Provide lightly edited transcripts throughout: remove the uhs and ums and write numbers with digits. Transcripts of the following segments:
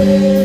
Yeah.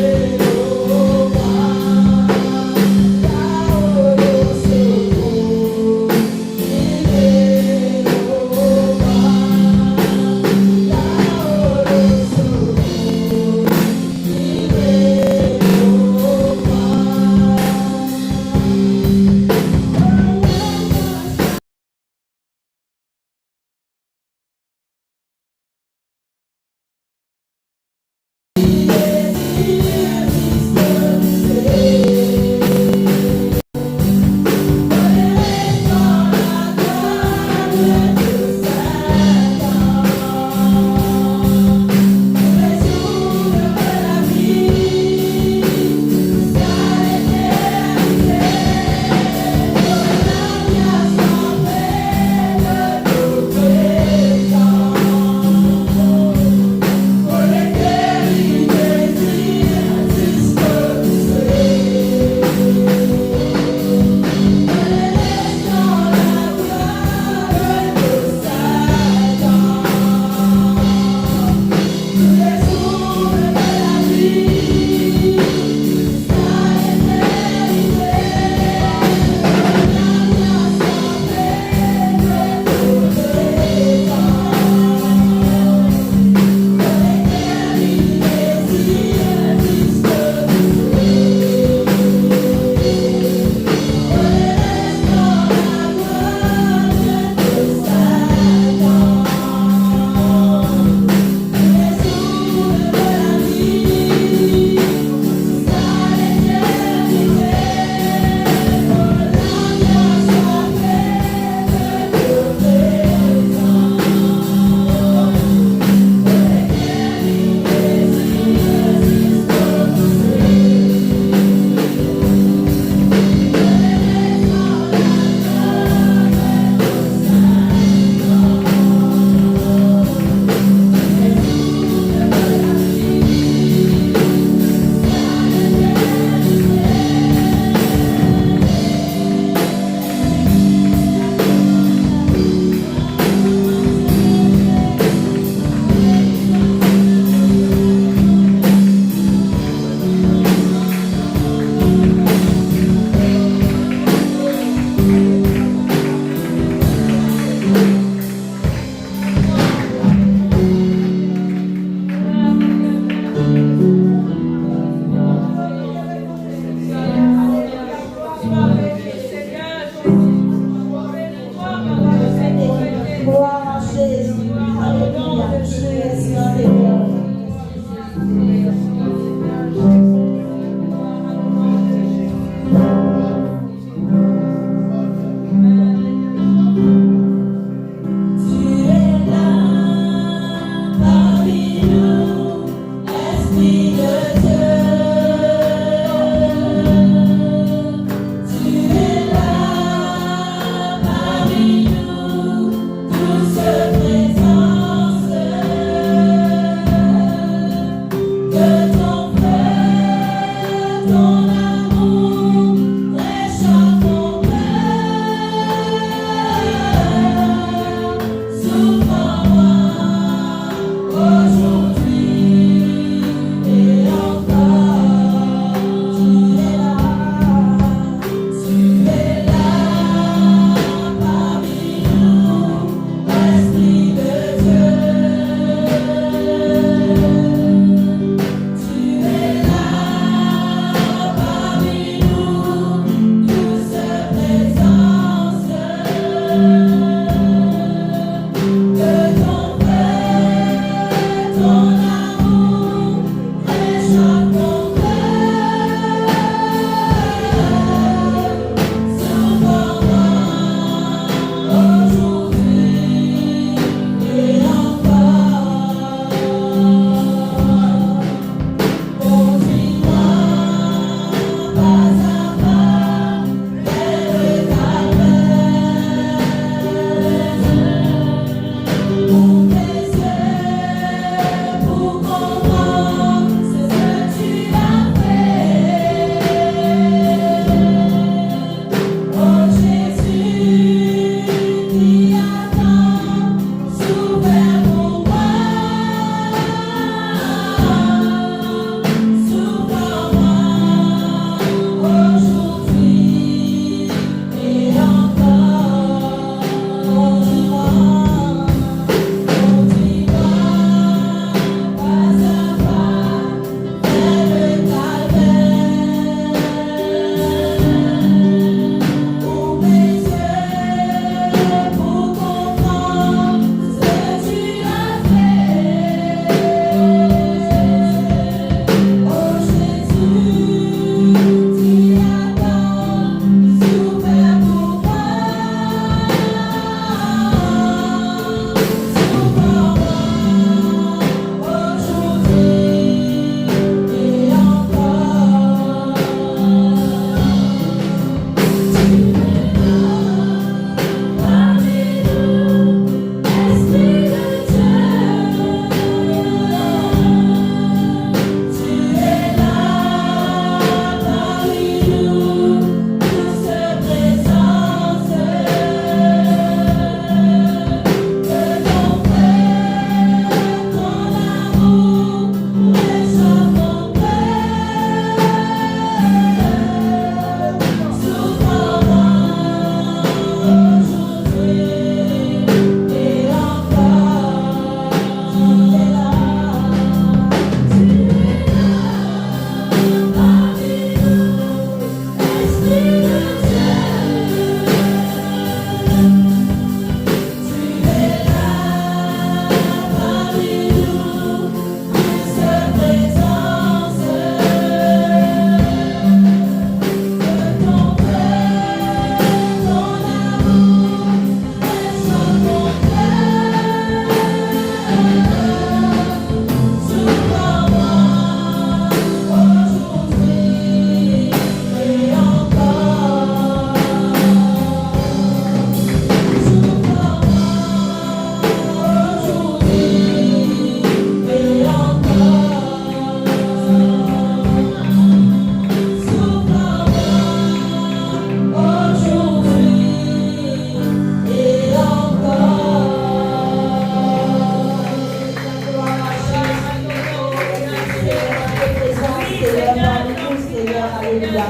Alléluia.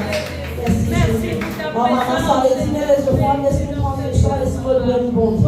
Merci Jésus. Maman, ça veut dire les gens, laisse-nous prendre le choix, laisse-nous le bon Dieu.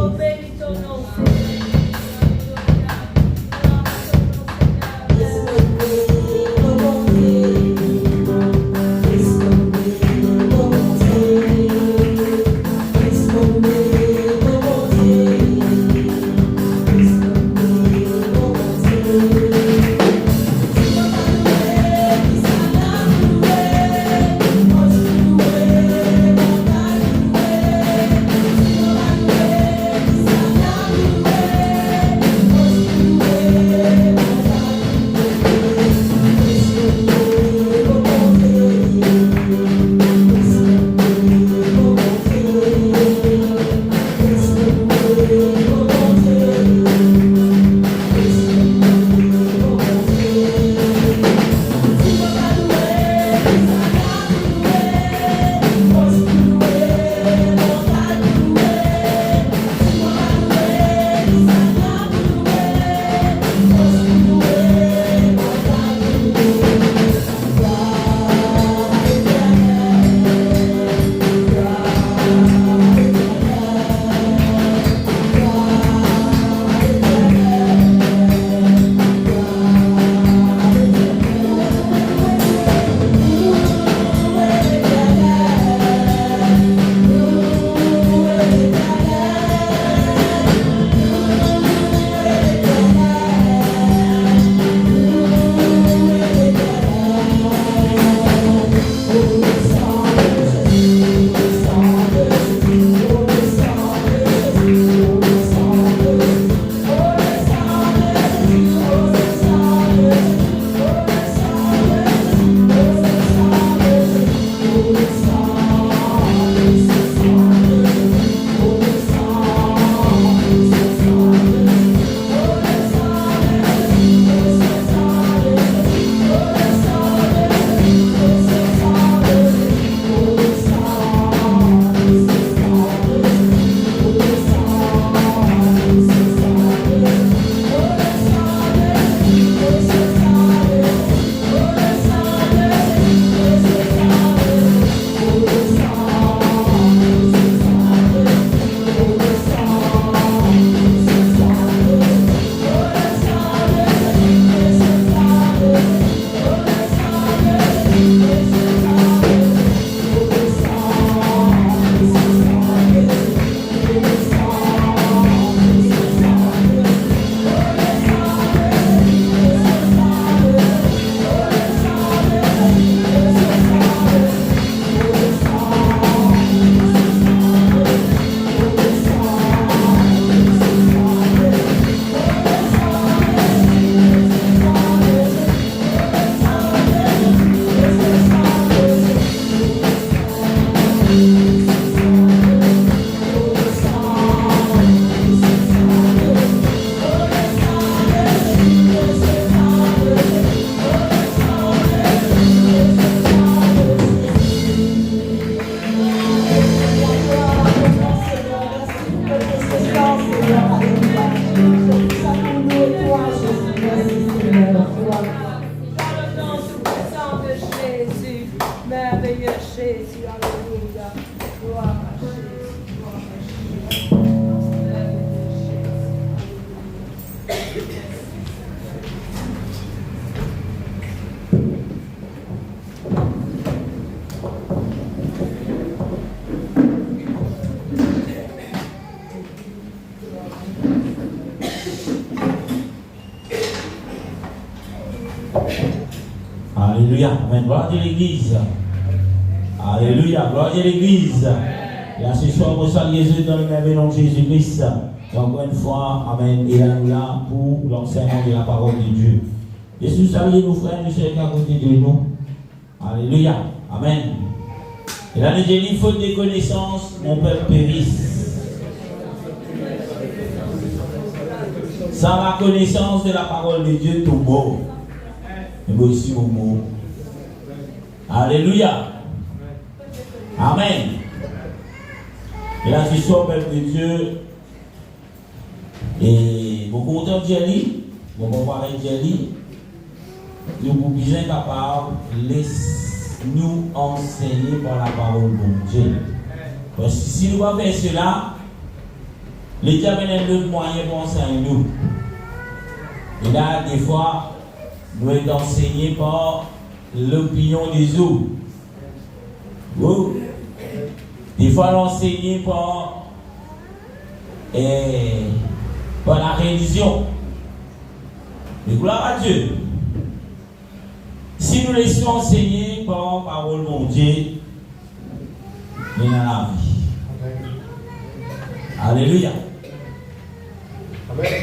Alléluia. Amen. Gloire à l'église. Alléluia. Gloire à l'église. Là, ce soir, nous saluons Jésus dans le même nom de Jésus-Christ. Encore une fois, Amen. Et là, nous là pour l'enseignement de la parole de Dieu. Jésus salue nos frères et sœurs à côté de nous. Alléluia. Amen. Et là, nous disons, faute de connaissance, mon peuple périsse. Sans la connaissance de la parole de Dieu, tout mot. Et moi aussi, mon mot. Alléluia. Amen. Et là, je suis au peuple de Dieu. Et mon content Jerry, mon comparé Jerry, nous sommes bien capables de laisser nous enseigner par la parole de Dieu. Parce que si nous ne faisons pas cela, l'État a d'autres moyens pour enseigner nous. Et là, des fois, nous sommes enseignés par l'opinion des autres. Oh. Des fois, nous sommes enseignés par la religion. Mais gloire à Dieu. Si nous laissons enseigner par la parole de Dieu, nous avons la vie. Alléluia. Amen.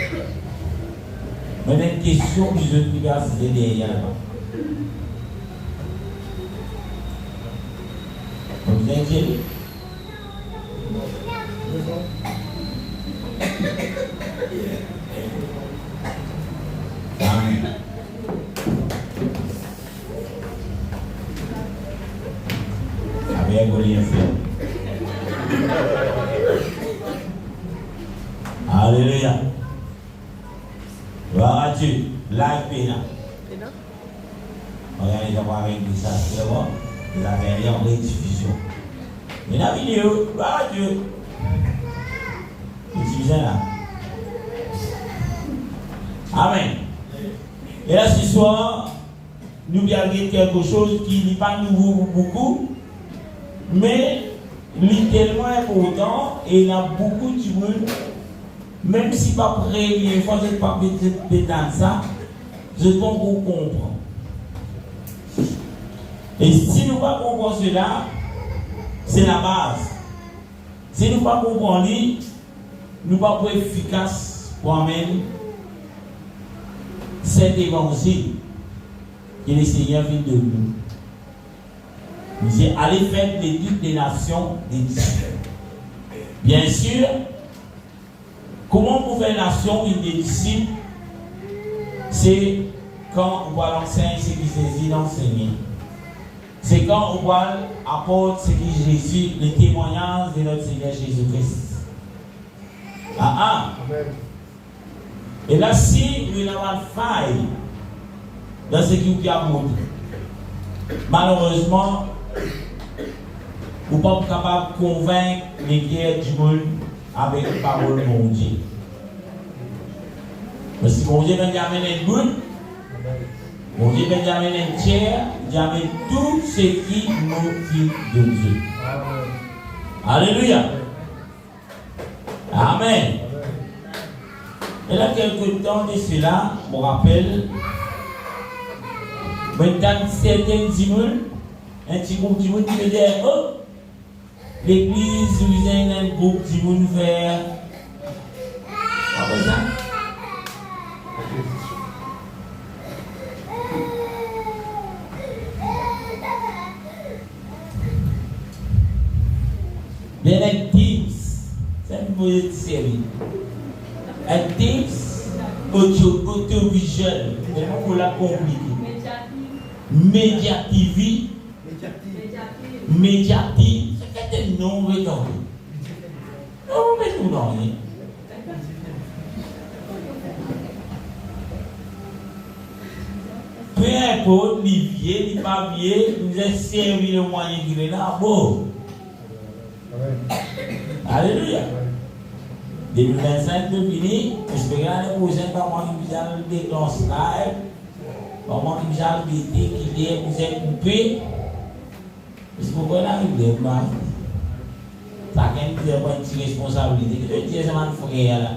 Maintenant, une question que je vais poser derrière. Vous êtes inquiet? Amen. Avec vous rien fait. Alléluia. Gloire à Dieu. Live pénal. Regardez d'abord avec ça, c'est bon. Vous avez rien en rediffusion. Mais la vidéo, gloire à Dieu. C'est là. Amen. Et là, ce soir, nous allons dire quelque chose qui n'est pas nouveau pour beaucoup, mais il est tellement important et il y a beaucoup de monde, même si pas prêt, il faut pas dans ça, je pense qu'on comprend. Et si nous ne comprenons pas cela, c'est la base. Si nous ne comprenons pas, nous ne sommes pas efficaces pour amener cet évangile que le Seigneur vient de nous. Nous disons, allez faire de toutes les nations des disciples. Bien sûr, comment pour faire nation des disciples, c'est quand on voit l'enseigner ce qui saisit l'enseigner. C'est quand on voit apporter ce qui Jésus, le témoignage de notre Seigneur Jésus-Christ. Amen. Et là, si nous avons une faille dans ce qui nous a montré, malheureusement, nous ne sommes pas capables de convaincre les guerres du monde avec la parole de mon Dieu. Parce que mon Dieu va amener le monde, mon Dieu va amener le tiers, il amène tout ce qui nous dit de Dieu. Alléluia. Amen. Et là, quelque temps de cela, je me rappelle, maintenant, certains dimones, un petit groupe de monde qui me dit, oh, l'église, vous avez un groupe de monde vers. Comment ça? Bien, un tips, ça me pose série. Un tips audiovisuel, vraiment pour la compliquer. Médiative, c'est quel nom vous regardez? Non, mais nous non. Peu importe, Olivier, il pas vieux, nous a servi le moyen qui est là. Bon. Alléluia. 2025 de fini, j'espère que l'année prochaine, pas moi qui vous a déclenché live, pas moi qui vous a invité, qui vous a coupé. Parce que vous connaissez le mal. Ça qui est une petite responsabilité. Je dis, c'est mon frère là.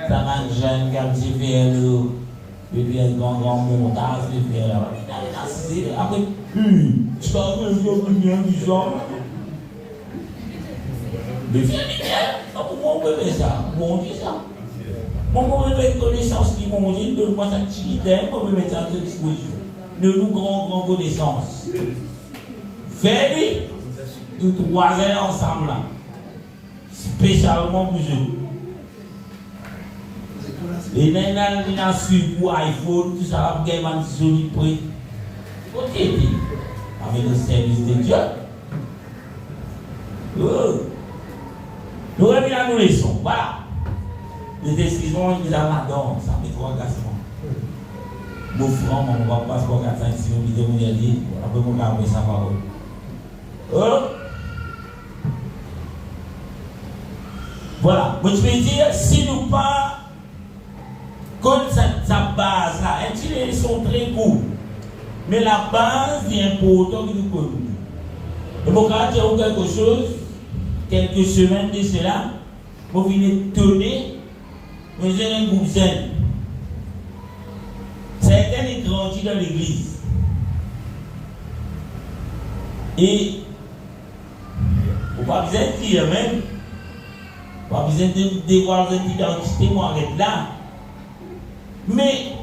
Ça m'a jeune qui a dit faire le grand montage, le faire là. Après, tu vas venir disant. Le vieux comment on peut faire ça? Bon, on dit ça. Comment on peut mettre connaissance qui m'ont dit, donne-moi cette activité, on peut mettre ça à disposition. De nous grandes connaissances. Faites nous trois heures ensemble là. Spécialement pour eux. Et maintenant, il y a suivi pour iPhone, tout ça, il y a un joli prix. Ok, avec le service de Dieu. Nous revenons à nos leçons. Voilà. Les décisions, ils ont la danse, ça met trois gassements. Mon frère, mon passeport 4, 5, 6, 8, 9, 10, après mon carré, ça va. Voilà. Moi, je peux dire, si nous pas, comme sa base là, elles sont très courtes. Mais la base est importante que nous connaissons. Et mon caractère ou quelque chose, quelques semaines de cela, vous venez tourner, vous avez un groupe zen. Certains ont grandi dans l'église. Et vous n'avez pas besoin de dire même, vous n'avez pas besoin de dévoiler votre identité, moi, arrête là. Mais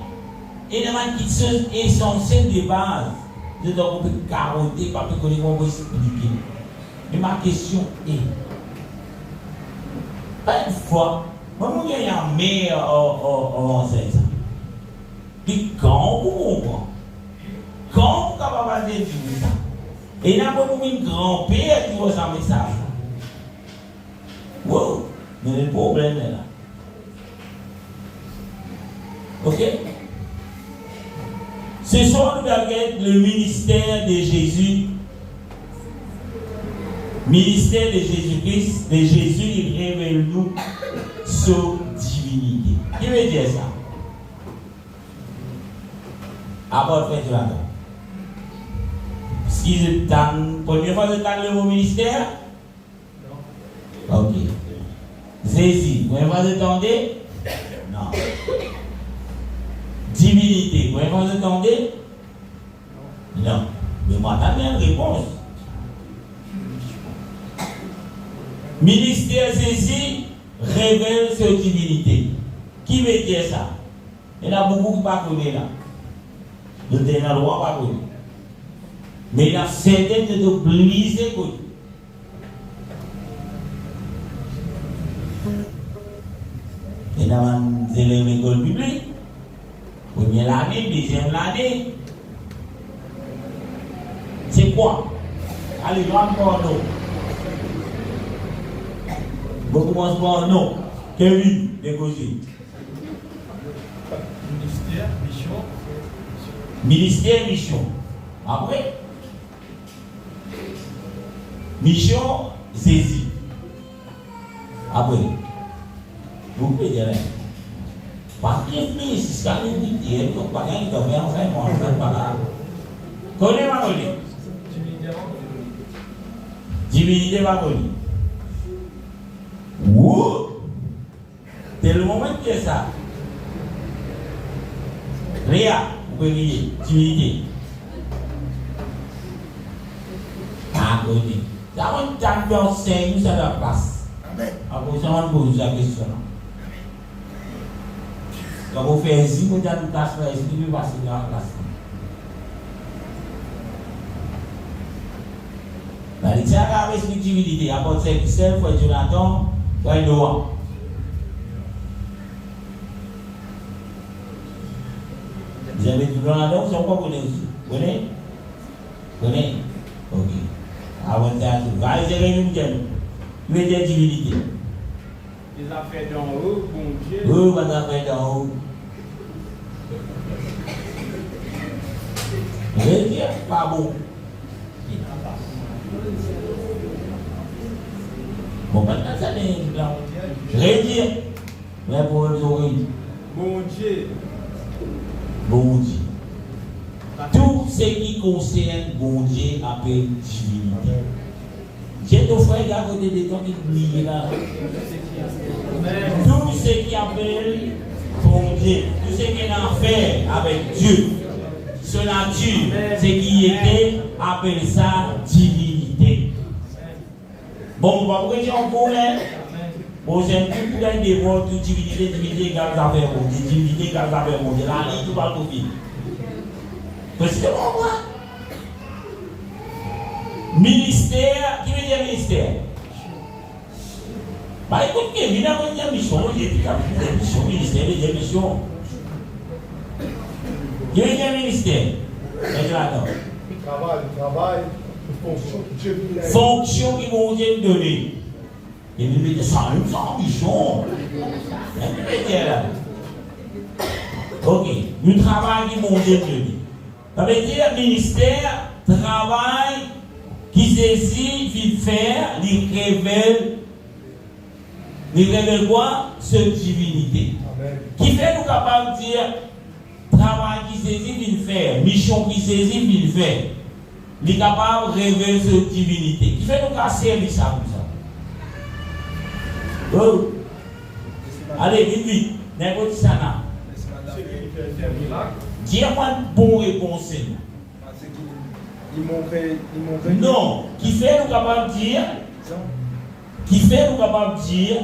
il y a une chose essentielle de base. Je dois vous carotter, parce que vous pouvez expliquer. Mais ma question est, pas une fois, moi, je suis un meilleur en enseigne ça. Puis quand vous comprenez, quand vous êtes capable de dire ça, et il y a un grand-père qui vous a mis ça. Wow, mais le problème est là. Ok? Ce soir, nous regardons le ministère de Jésus. Ministère de Jésus-Christ, de Jésus, il révèle nous sa divinité. Qui veut dire ça? Après, frère, tu vas attendre. Si la première fois que tu as le mot ministère? Non. Ok. Jésus, première fois que tu attendez? Non. Divinité, première fois que tu attendez? Non. Mais moi, tu as bien une réponse. Ministère Jésus révèle sa divinité. Qui veut dire ça? Il y en a beaucoup qui ne connaissent pas là. Nous sommes dans le roi pas connu. Mais il y a certains de nous bliser connu. Et dans l'école publique, première année, deuxième année, c'est quoi? Allez, je vais encore non. Beaucoup commencent par non. Kevin, négocier. Ministère, mission. Ministère, mission. Après, mission, saisie. Après, vous pouvez dire, pas de réfléchir, c'est ce qu'on dit, il faut pas gagner de faire un fait, on ne fait pas là. Connais ma connais. Divinité ma connais. Ouh! C'est le moment qui est ça. Réa, vous pouvez dire, divinité. Ah, oui. Ça va être un peu enseigne, ça la place. Après, ça va poser la question. Quand vous faites ainsi, vous avez une place, est-ce que vous passez dans la place? Dans les tiers avec spiritualité, à part de celle, il faut être Jonathan, il faut être Noah. Vous avez du Jonathan, vous savez quoi vous connaissez aussi? Vous connaissez? Vous connaissez? Ok. Avant de faire tout. Va essayer de nous dire. Vous êtes divinité. Les affaires d'en haut, bon Dieu. Oui, les affaires d'en haut. Vous allez dire, pas bon. Bon, maintenant, ça n'est pas. Rédire. Mais pour les oreilles. Bon Dieu. Bon Dieu. Tout ce qui concerne bon Dieu appelle divinité. J'ai deux frères à côté des gens qui oublient là. Tout ce qui appelle bon Dieu, tout ce qui est en fait avec Dieu, son nature, ce qui était, appelle ça divinité. Bon, on va vous dire en problème. Bon, c'est un peu pour gagner des mots, toute divinité, divinité égale affaire bon Dieu, divinité égale affaire bon Dieu. Là, il ne va pas tout vite. Parce que moi, ministère, qui veut dire ministère? Bah écoute, Kevin a une mission, j'ai dit une mission, ministère, il veut dire mission. Qui veut dire ministère? Travail, fonction que Dieu lui donne. Fonction qui vont Dieu donner. Et il veut dire ça, une mission. Qu'est-ce que tu veux dire là? Ok, nous travaillons qui mon Dieu nous dit. Ça veut dire ministère, travail, qui saisit, qui fait, il révèle quoi? Cette divinité. Amen. Qui fait nous capables de dire travail qui saisit, il fait, mission qui saisit, il fait. Il est capable de révéler cette divinité. Qui fait nous qu'à servir ça comme ça. Oh. Allez, vite, n'importe ça là. C'est qui fait des miracles. Dis-moi une bonne réponse. Il montre. Non, qui fait nous capable de dire,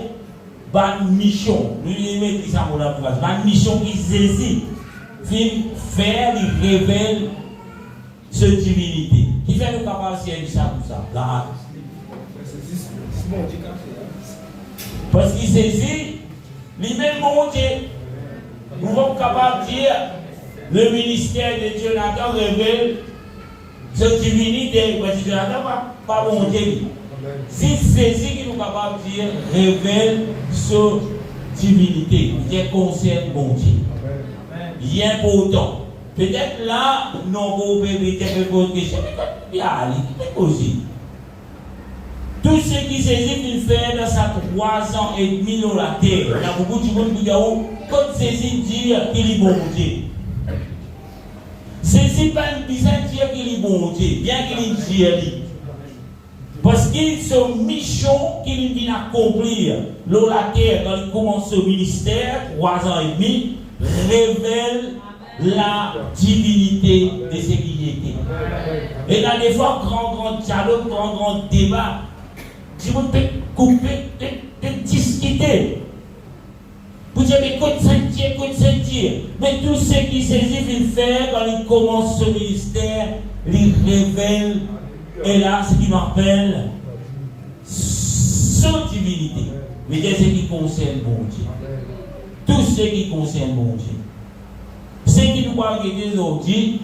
bah mission, nous mettons ça pour la place, bah mission qui saisit, faire, il révèle cette divinité. Qui fait nous capables de servir ça comme ça? Là. Parce qu'il saisit, lui-même mon Dieu. Nous sommes capables de dire, le ministère de Dieu là-dedans révèle cette divinité. Parce que Dieu là-dedans, pas mon Dieu. Si c'est ce qui nous capable de dire, révèle cette divinité qui concerne mon Dieu. Il est important. Peut-être là, non, vous pouvez peut-être poser une question, mais aussi. Tout ce qui saisit qu'il fait dans sa 3 ans et demi dans la terre, il y a beaucoup de monde qui disent, quand saisit dire qu'il est bon Dieu. Saisit pas une bizarre dire qu'il est bon Dieu, bien qu'il est Dieu. Parce qu'il se mission qu'il vient accomplir dans la terre quand il commence ce ministère, 3 ans et demi, révèle la divinité de ce qu'il était. Et là, des fois, grand dialogue, grand débat, si vous pouvez couper, discuter. Vous avez écoute Saint-Dieu. Mais tout ce qui saisit, il fait quand il commence ce ministère, il révèle. Et là, ce qui m'appelle son divinité. Mais c'est ce qui concerne bon Dieu. Tout ce qui concerne bon Dieu. Ce qui nous parle aujourd'hui,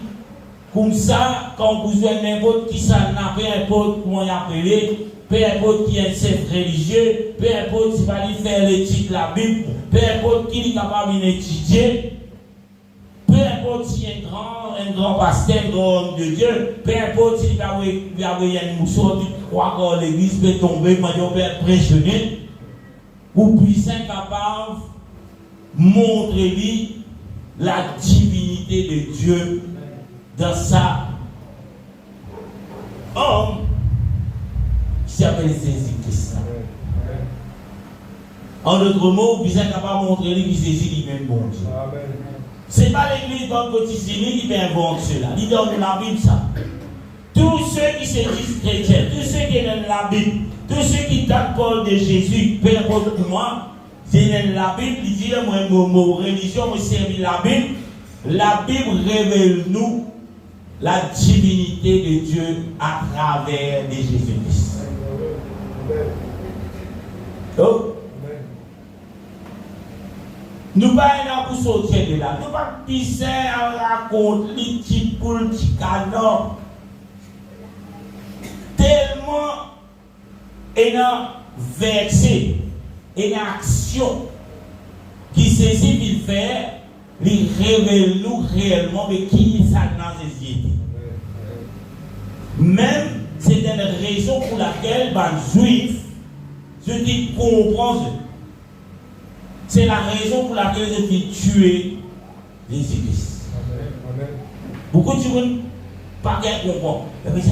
comme ça, quand vous avez n'importe qui ça n'a, peu importe comment il appelle, peu importe qui est un chef religieux, peu importe s'il va faire l'étude de la Bible, peu importe qui est capable d'étudier, peu importe si un grand pasteur, un grand homme de Dieu, peu importe s'il va avoir une mousson, tu crois que l'église peut tomber, mais on peut être impressionné, ou puissant capable de montrer la divinité de Dieu dans sa homme qui s'appelle Jésus-Christ. En d'autres mots, puissant capable de montrer lui qui saisit lui-même bon Dieu. Ce n'est pas l'église dans le quotidien qui invente cela. Il donne la Bible ça. Tous ceux qui se disent chrétiens, tous ceux qui aiment la Bible, tous ceux qui parlent de Jésus, peu importe pour moi, c'est la Bible, il dit, moi, mon religion, moi, servi la Bible. La Bible révèle nous la divinité de Dieu à travers de Jésus-Christ. Oh. Nous pas pour sortir de là. Nous pas pisser à raconter les petits poules, les petits canons. Tellement énorme verset, une action qui saisit qu'il fait, il révèle nous réellement mais qui ça dans ses yeux. Même c'est une raison pour laquelle les Juifs, ceux qui comprennent, c'est la raison pour laquelle je vais tuer Jésus-Christ. Beaucoup de gens pas bien comprendre. Mais ça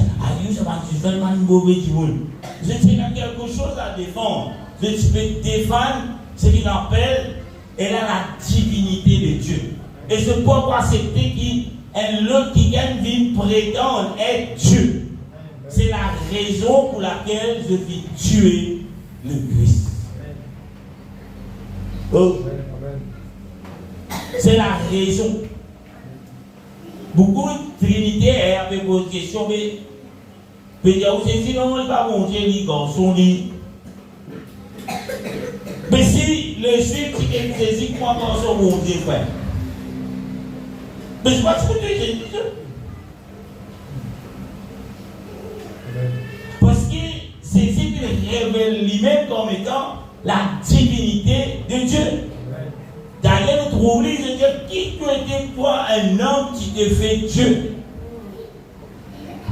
va être un mauvais monde. Je sais qu'il y a quelque chose à défendre. Je peux défendre ce qu'il appelle elle a la divinité de Dieu. Et je peux pas accepter qu'il y ait l'autre qui vient prétendre être Dieu. C'est la raison pour laquelle je vais tuer le Christ. Oh. C'est la raison. Beaucoup de trinitaires avaient posé une question, mais vous savez, si non, on ne va pas montrer les garçons. Mais si le juif qui est saisi, comment garçon monter, frère? Mais je ne sais pas ce que tu dis. Parce que c'est ce qu'il révèle lui-même comme étant la divinité de Dieu. D'ailleurs, nous trouve, il dit, qui tu étais toi, un homme qui te fait Dieu?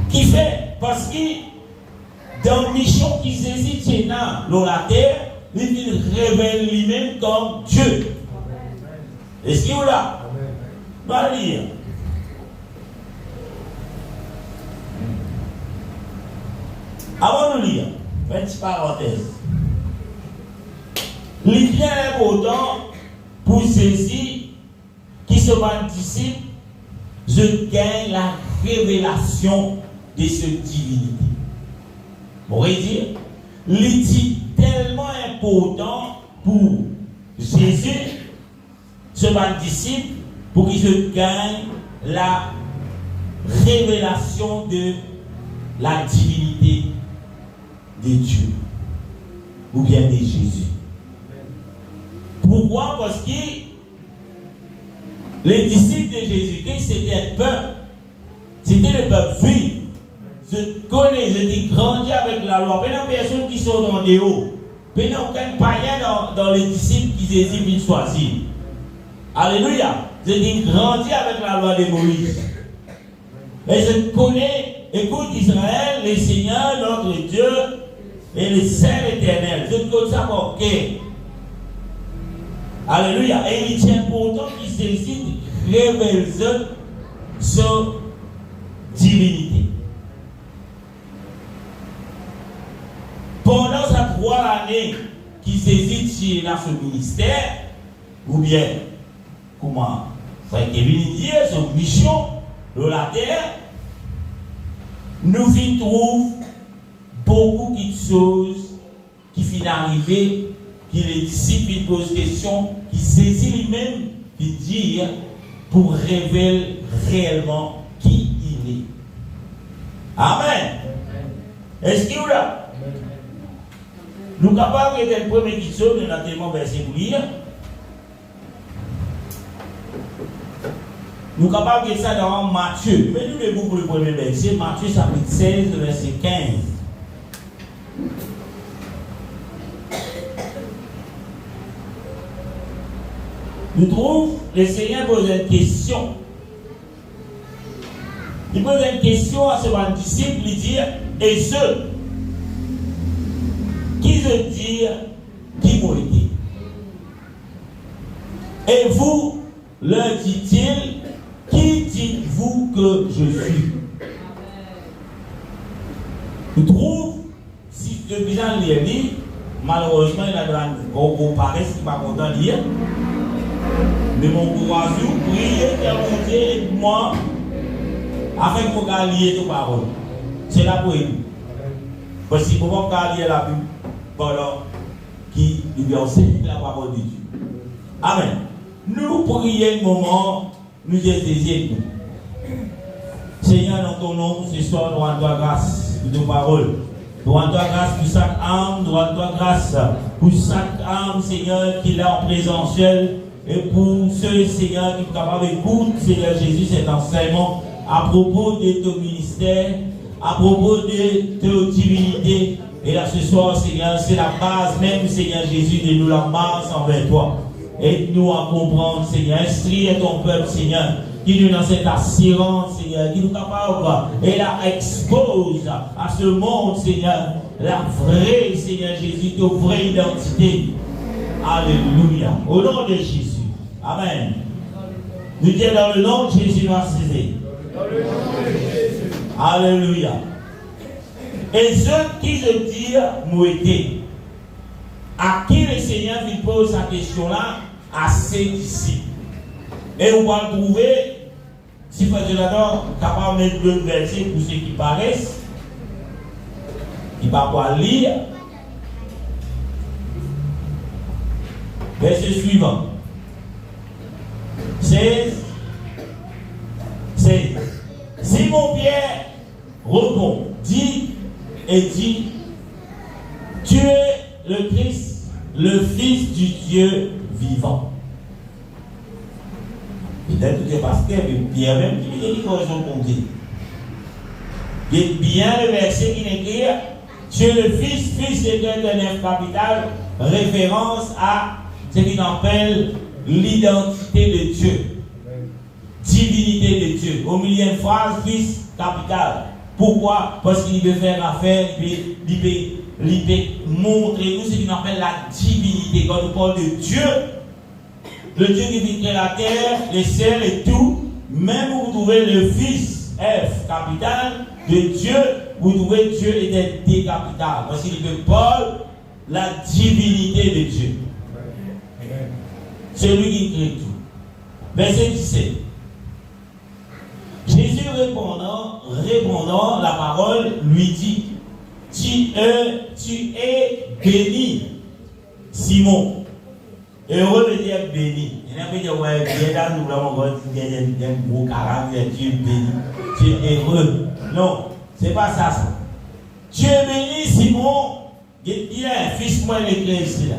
Qui fait? Parce que dans mission qui saisit dans la terre, il révèle lui-même comme Dieu. Est-ce qu'il est là? On va lire. Avant de lire, petite parenthèse. Il vient important pour saisir qui se participe, je gagne la révélation de cette divinité. On pourrait dire, il est tellement important pour Jésus, ce participe, pour qu'il se gagne la révélation de la divinité de Dieu, ou bien de Jésus. Pourquoi? Parce que les disciples de Jésus-Christ, c'était un peuple, c'était le peuple juif. Je connais, je dis grandi avec la loi. Mais les personnes qui sont dans les hauts, mais il n'y a aucun païen dans les disciples qui Jésus vient choisir. Alléluia. Je dis grandi avec la loi de Moïse. Et je connais, écoute Israël, le Seigneur, notre Dieu, et le Saint éternel. Je connais ça pour ok. Alléluia. Et il est important qu'il saisit, révèle sa divinité. Pendant ces 3 années qu'il saisit dans ce ministère, ou bien, comment ça a été dit, son mission de la terre, nous y trouvons beaucoup de choses qui finissent d'arriver, qui les disciples posent des questions, qui saisissent lui-même, qui disent pour révéler réellement qui il est. Amen. Est-ce qu'il y a là? Nous sommes capables de la première question de notre verset pour lire. Nous sommes capables de ça dans Matthieu. Mais nous devons pour le premier verset, Matthieu chapitre 16, verset 15. Nous trouvons, le Seigneur pose une question. Il pose une question à ses disciples, il dit, et ceux qui se disent qui m'ont été. Et vous, leur dit-il, qui dites-vous que je suis? Je trouve, si le bilan lire, malheureusement, il y a un paresse qui n'est pas content de lire. Mais mon courage, priez, terminez moi, afin que vous lier toute parole. C'est la pour nous. Parce que vous pouvez lire la Bible pendant qui lui enseigne la parole de Dieu. Amen. Nous prions un moment, nous saisissons nous. Seigneur, dans ton nom, ce soir, nous rendons grâce pour ta parole. Nous rendons grâce pour chaque âme, nous rendons grâce pour chaque âme, Seigneur, qui est là en présentiel. Et pour ceux, Seigneur, qui sont capables d'écouter, Seigneur Jésus, cet enseignement à propos de ton ministère, à propos de ta divinité. Et là, ce soir, Seigneur, c'est la base même, Seigneur Jésus, de nous la base envers toi. Aide-nous à comprendre, Seigneur. Instruis ton peuple, Seigneur, qui nous dans cette assurance, Seigneur, qui nous capable et la expose à ce monde, Seigneur, la vraie, Seigneur Jésus, ta vraie identité. Alléluia. Au nom de Jésus. Amen. Nous disons dans le nom de Jésus, nous assisons. Alléluia. Et ceux qui se disent mouettés, à qui le Seigneur lui pose sa question-là? À ses disciples. Et on va le trouver, si vous êtes capable de mettre le verset pour ceux qui paraissent, il va pas lire. Verset suivant. 16. Simon-Pierre répond, dit et dit, tu es le Christ, le Fils du Dieu vivant. Peut-être que parce que Pierre même qui dit qu'on pour dire. Il y a bien le verset qui écrit, tu es le Fils de l'éternel capital, référence à ce qu'il appelle l'identité de Dieu. Divinité de Dieu. Au milieu d'une phrase, fils, capital. Pourquoi? Parce qu'il veut faire affaire, il peut montrer nous ce qu'on appelle la divinité. Quand on parle de Dieu, le Dieu qui vit créer la terre, les ciels et tout, même où vous trouvez le Fils, F, capital, de Dieu, vous trouvez Dieu et des D capital. Parce qu'il veut parler la divinité de Dieu. C'est lui qui crée tout. Verset 17. Jésus répondant, la parole lui dit, tu es béni, Simon. Heureux de dire béni. Il n'y a pas de dire, ouais, bien là, nous voulons un gros caractère, tu es béni, tu es heureux. Non, c'est pas ça. Tu es béni, Simon. Il est un fils, moi, l'écrit ici, là.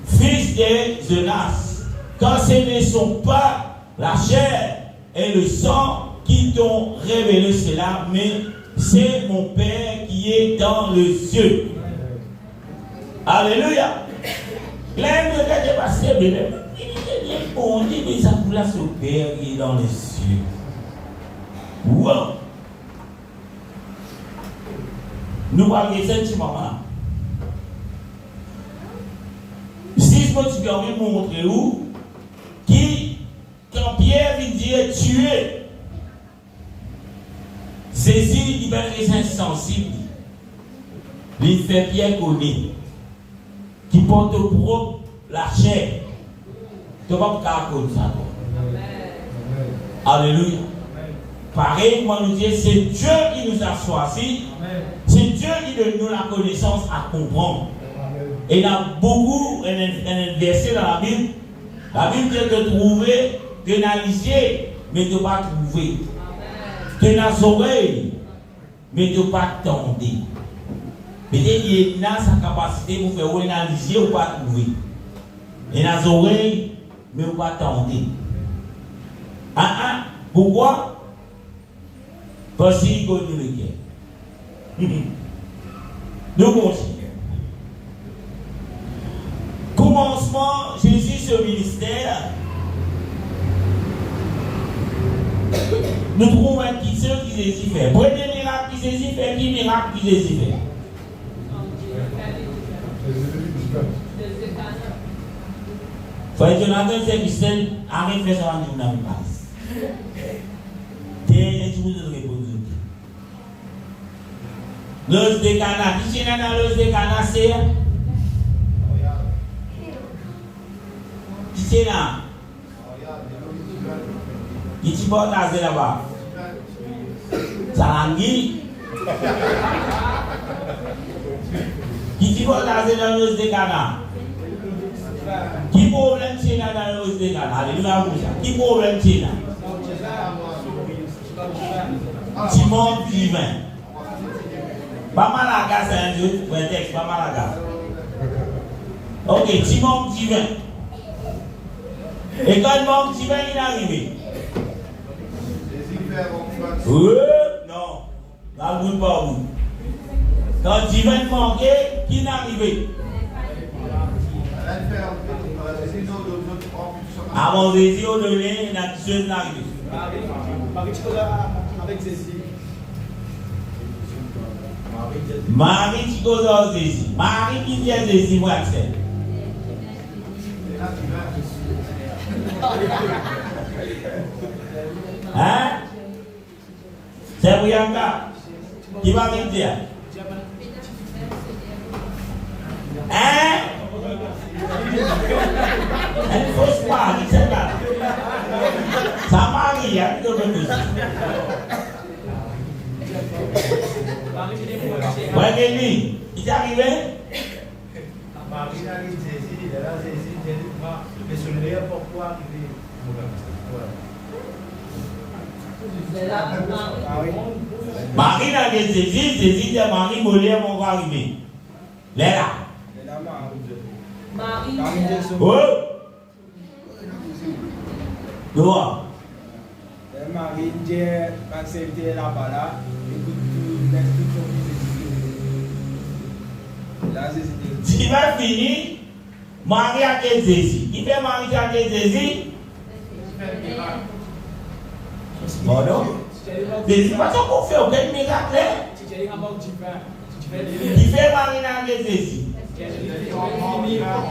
Fils de Jonas. Quand ce ne sont pas la chair et le sang qui t'ont révélé cela, mais c'est mon Père qui est dans le ciel. Alléluia. L'un de les passé, il dit, on dit, mais ça place au Père qui est dans les cieux. Wow. Nous parlons de ce moment. Si je peux te montrer où, quand Pierre lui dit tuer, Jésus, il va être insensible. Il fait Pierre connaître. Qui porte propre la chair. Tu ne vas pas comme ça. Alléluia. Pareil, moi nous dire, c'est Dieu qui nous a choisis. C'est Dieu qui donne nous la connaissance à comprendre. Et il y a beaucoup, un verset dans la Bible. La Bible dit de trouver, d'analyser, mais de ne pas trouver. De les oreilles, mais de ne pas tendre. Mais il a sa capacité pour faire analyser ou pas trouver. Il a les oreilles, mais ou pas tendre. Pourquoi? Parce qu'il connaît le cœur. Nous continuons. Commencement, Jésus ce ministère. Nous trouvons un petit seul qui Jésus fait. Prenez miracle qui Jésus fait, qui miracle qui Jésus fait. Frère Jonathan, c'est Christelle, arrête de faire ça en nous passe. T'es tout de répondre. L'os de Cana, qui est dans l'os de Cana, c'est. Qui est là? Qui t'y porte à zéro là-bas? Salangi. Qui t'y porte à zéro dans l'os de Cana? Qui problème c'est là dans l'os de Cana? Alléluia. Qui problème c'est là? Timon divin. Pas Malaga, c'est un autre prétexte, pas Malaga. Ok, Timon divin. Et quand Timon divin il est arrivé? Non, la route pas où. Quand divin manquait, qui est arrivé? Avant Jésus, on donnait une action d'arrivée. Avec Jésus. Marie qui cause à Jésus. Marie qui vient à Jésus pour accès. Hein? C'est Brianka qui va me dire. Hein? Elle fausse pas, c'est là. Ça marie, hein, de venir. Ouais, lui, il est arrivé? Marie arrive, Jésus, il est là, Jésus, mais ce n'est pas pourquoi arriver. Marie n'a que Jésus, Jésus dit à Marie, Molière, mon va arriver. Là. Marie. Oh! Doa. Marie dit, accepter là-bas là, écoute l'instruction de Jésus. Là, tu vas finir, Marie a quel Jésus? Qui fait Marie a quel Jésus? Bon, non? Jésus, pas qu'on fait aucun miracle. Qui fait Marie a quel Jésus?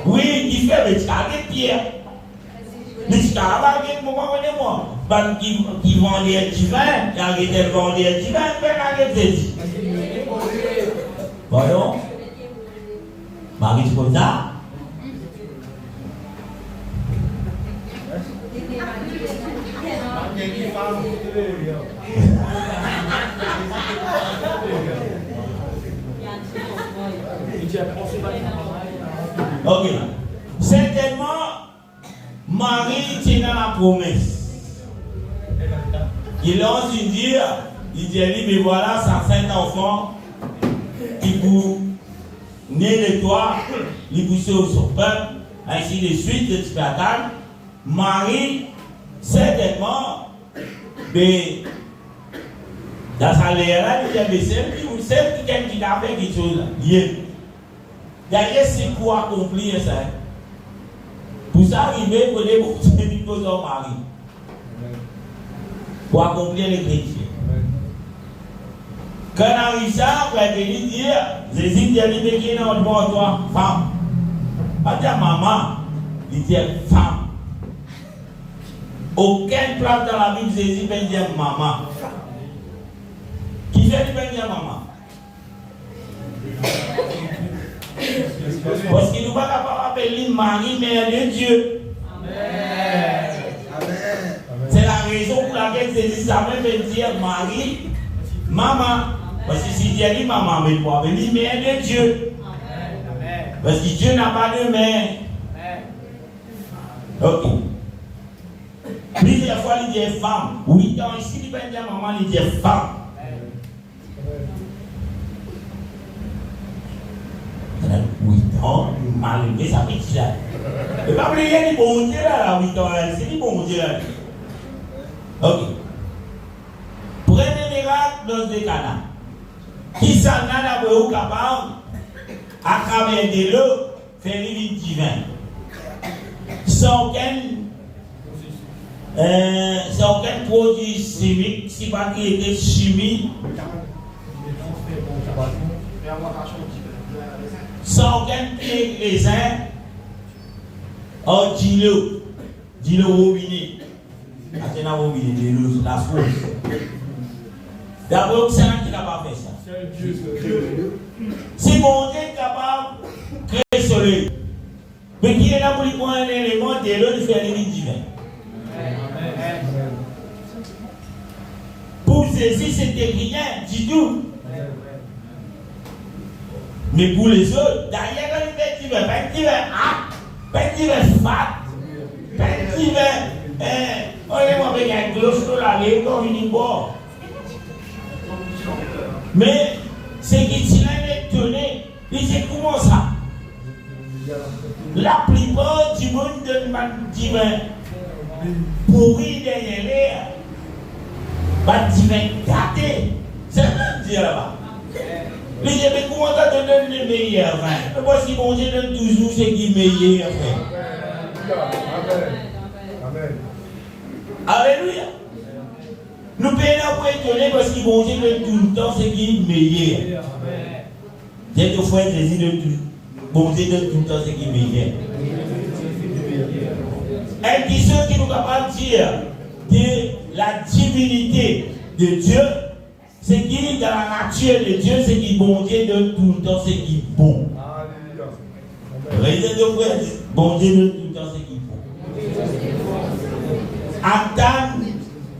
Oui, qui fait, mais tu as des pierres. Mais tu as des moments de moi. Qui vendait un divin, il a arrêté de vendre un divin, il fait Marie Jésus. Voyons. Marie, tu comme ça? Ok. Certainement, Marie tient dans la promesse. Il a entendu dire, il dit, mais voilà, ça fait un enfant qui vous naît de toi, il vous sauve son peuple, ainsi de suite, de Tibatan. Marie, certainement, mais dans sa lettre, il dit, mais c'est quelqu'un qui a fait quelque chose. D'ailleurs, c'est pour accomplir ça. Pour ça, arriver, il faut des choses en Marie. Pour accomplir les chrétiens. Quand on arrive ça, on va venir dire, Jésus dit, qui est dans toi, femme. Pas dire maman, il dit femme. Aucune place dans la Bible, Jésus peut dire maman. Qui fait peut dire maman? Parce qu'il ne va pas appeler Marie, mère de Dieu. Amen. C'est la raison pour laquelle Jésus savait même dire Marie, maman. Parce que si Dieu dit maman, mais toi, il dit mère de Dieu. Amen. Parce que Dieu n'a pas de mère. Ok. Plusieurs fois, il dit femme. Oui, dans ici, il va dire maman, il dit femme. 8 ans, malgré sa petite là. Et pas oublier les bons Dieu là, 8 ans, c'est les bons Dieu là. Ok. Premier miracle dans ce Cana. Qui s'en a d'abord capable, à travers de l'eau, faire une divin. Sans aucun produit chimique, si pas qu'il était chimie. Sans aucun raisin, dis-le robinet. Attends, robinet, la fausse. D'abord, c'est un qui n'a pas fait ça. Si mon Dieu est capable de créer le soleil, mais qui est là pour lui prendre un élément de l'eau, de faire les divin. Pour Jésus, c'était rien du tout. Mais pour les autres, d'ailleurs, quand il fait divin, petit fat, petit on est avec un gros sur la lèvre, comme une bord. Mais ce qui est étonné, il dit comment ça? La plupart du monde donne un divin pourri derrière l'air, pas divin gâté. C'est ce que dire là-bas. Mais comment ça te donne le meilleur vin? Parce que mon Dieu donne toujours ce qui est meilleur. Amen. Alléluia. Nous payons pour étonner parce que mon Dieu donne tout le temps ce qui est meilleur. J'ai deux fois Jésus donne tout. Mon Dieu donne tout le temps ce qui est meilleur. Un question qui nous capable de dire de la divinité de Dieu. Ce qui est dans la nature de Dieu, c'est qui bon Dieu donne tout le temps ce qui est bon. Raison de frère, bon Dieu donne tout le temps ce qui est bon.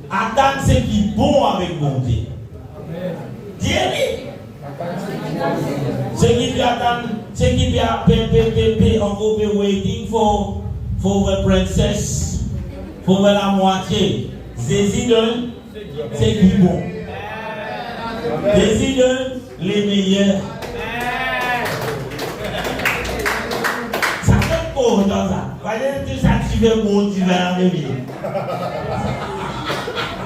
Attendre ce qui est bon avec bon Dieu. Dis-le. Ce qui peut attendre, ce qui peut encore be waiting for the princess, pour la moitié. Jésus donne ce qui est bon. Jésus donne les meilleurs. Ça fait pour dans ça. Voyez tout ça qui fait bon divin de vie.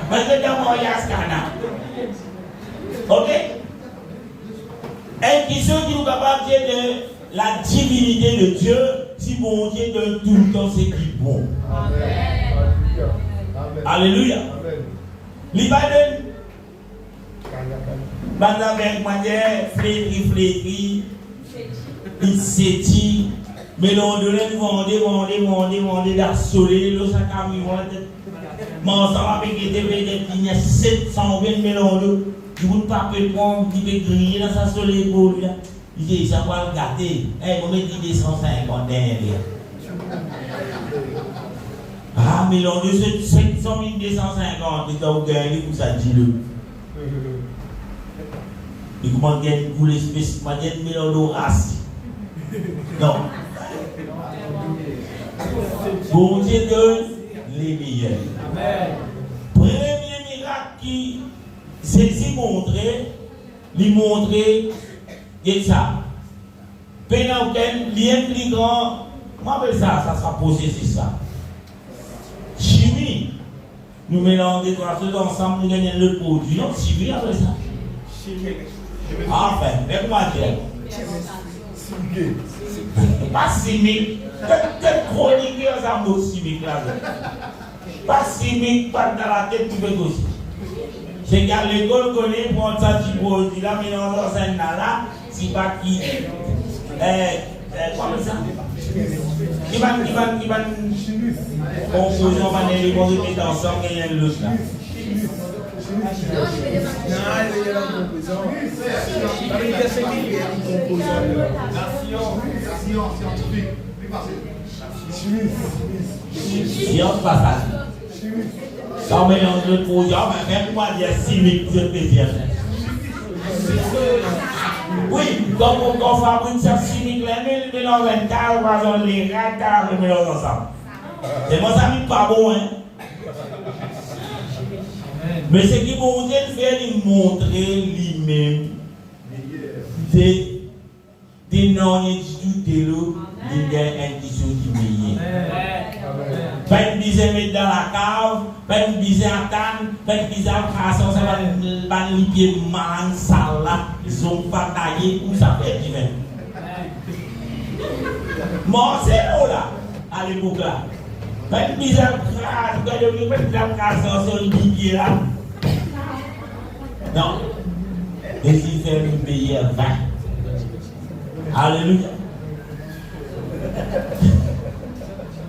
Parce que dans mon yaskana. Ok? Une question qui nous capable de dire de la divinité de Dieu, si bon Dieu donne tout le temps, c'est qui bon. Alléluia. Libanon. Maintenant, avec moi, flétri, il s'est dit, mais l'on donne, vendez, la soleil, le sac à mi-monde. Mais ensemble avec les DVD, il y a 720 millions d'euros. Je ne veux pas prendre, il peut griller dans sa soleil pour lui. Il dit, ça va le gâter. Eh, vous mettez 250 derrière. Ah, mais l'on de 700 250, et donc, vous ça dit-le. Et comment gagner pour l'espèce, comment gagner 1 million d'euros assis. Non. Bon Dieu donne les meilleurs. Amen. Premier miracle qui s'est montré, lui montrer, et ça. Pendant qu'elle lien plus grand, moi, ça sera posé, c'est ça. Chimie. Nous mélangeons des trois choses ensemble, nous gagnons le produit. Non, chimie après ça. Enfin, laisse-moi dire. Pas chimique. Quel chroniqueur ça mot chimique là? Pas chimique, pas dans la tête, tu peux aussi. C'est qu'à l'école, on connaît pour ça, tu produis là, mais dans la scène là, c'est pas qui. Comment ça? Qui va composer, on va les mettre ensemble et il y a l'autre là. Science passage. Quand on mélange le produit, même moi dire chimique, je peux dire. Oui, comme on fabrique ça chimique, les mélange un carreau, par exemple, les rats, les mélange ensemble. C'est moi ça, pas bon, hein. Mais ce qui bon Dieu fait, il montrer lui-même des non-études de l'eau, des institutions qui meillent. Pas une bisaille mettre dans la cave, pas une bisaille à canne, pas une bisaille à crasson, ça va les pieds mal, sale là, ils ont pas taillé, où ça fait du même. Moi, c'est là, à l'époque là. Pas une bisaille à crasson, pas une bisaille à crasson sur le pied là. Non. Et s'il fait une meilleure 20. Alléluia.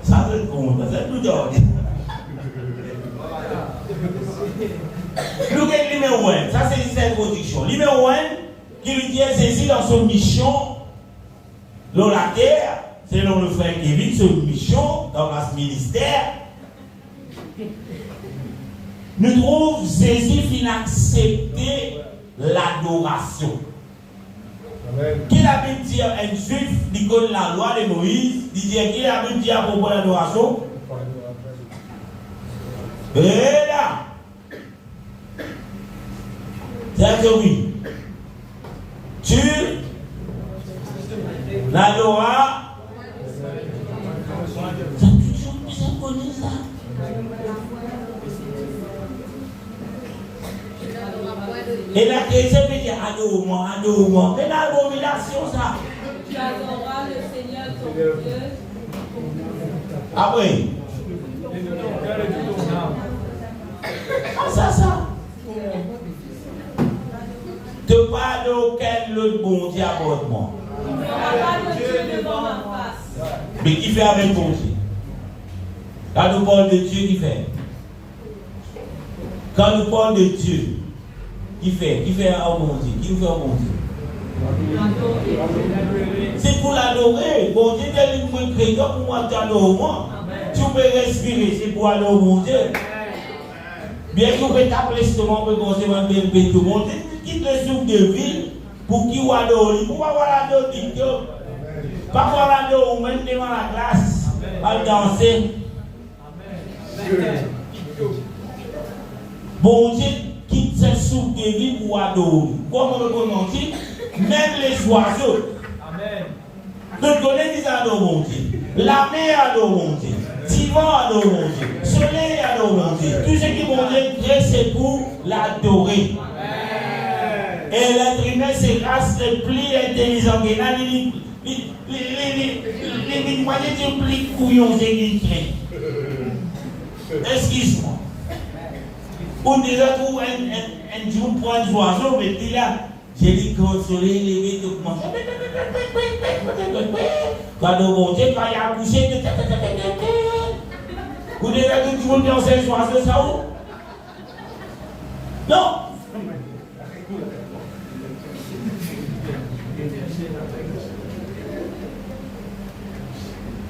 Ça c'est bon, c'est tout d'ordre. Le numéro 1, ça c'est une introduction. Numéro 1, qui lui dit saisi dans son mission, dans la terre, selon le frère Kevin, son mission dans ce ministère. Nous trouvons Jésus qui accepter l'adoration. Qui a pu dire un juif qui connaît la loi de Moïse, il dit qui a pu dire à propos de l'adoration? Et là, c'est que oui. Tu l'adoras. Ça toujours bien connu ça. Et la question peut dire adore-moi. C'est l'abomination ça. Tu adoreras le Seigneur ton Dieu. Ah oui. Ah ça. De pas d'aucun autre bon Dieu aborde moi. Il n'y aura pas de Dieu devant ma face. Mais qui fait avec bon Dieu? Quand nous parlons de Dieu, qui fait? Quand nous parlons de Dieu, qui fait un bon Dieu? Qui nous fait un bon Dieu? C'est pour l'adorer. Bon Dieu, il est créateur pour moi, tu adores moi. Tu peux respirer, c'est pour adorer mon Dieu. Bien que vous pouvez t'appeler justement pour commencer à faire tout le monde, quitte le souffle de ville pour qui vous adore. Pour pas voir l'adorer, pas voir l'adorer même devant la classe, pas danser. Bon Dieu quitte ce souffle de vie pour adorer. Comment on peut dire? Même les oiseaux. Amen. Donc on est adore mon Dieu. La mer adore mon Dieu. Divan adore mon Dieu. Soleil adore mon Dieu. Tout ce qui mon Dieu crée, c'est pour l'adorer. Et l'être humain, c'est grâce le plus intelligent. Les moyens de plus couillons, c'est qui craint. Excuse-moi. On déjà trouve un jour pour un oiseau, mais il là, j'ai dit consoler les bébés de commencer. Quand on monte, quand il y a accouché, vous déjà tout le monde dans ces oiseaux, ça où? Non!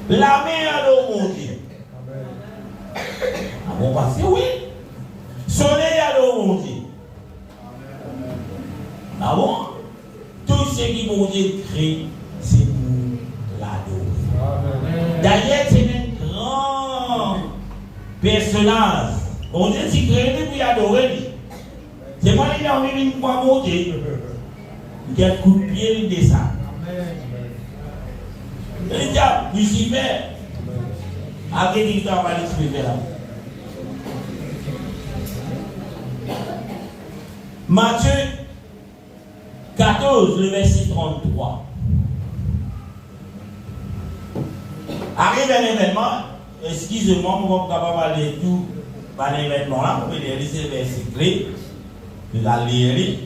La mer a monté. Ah bon, parce que oui. Soleil a monté. Ah bon? Tout ce qui monte crée, c'est pour l'adorer. D'ailleurs, c'est un grand personnage. On dit qu'il crée pour adorer. C'est moi qui ai envie de monter. Il y a un coup de pied, il descend. Le diable, Lucifer, arrêtez de travailler Lucifer là. Matthieu 14, le verset 33. Arrive un événement, excusez-moi, on va pas parler de tout par l'événement là, on peut lire le verset clé de la lire.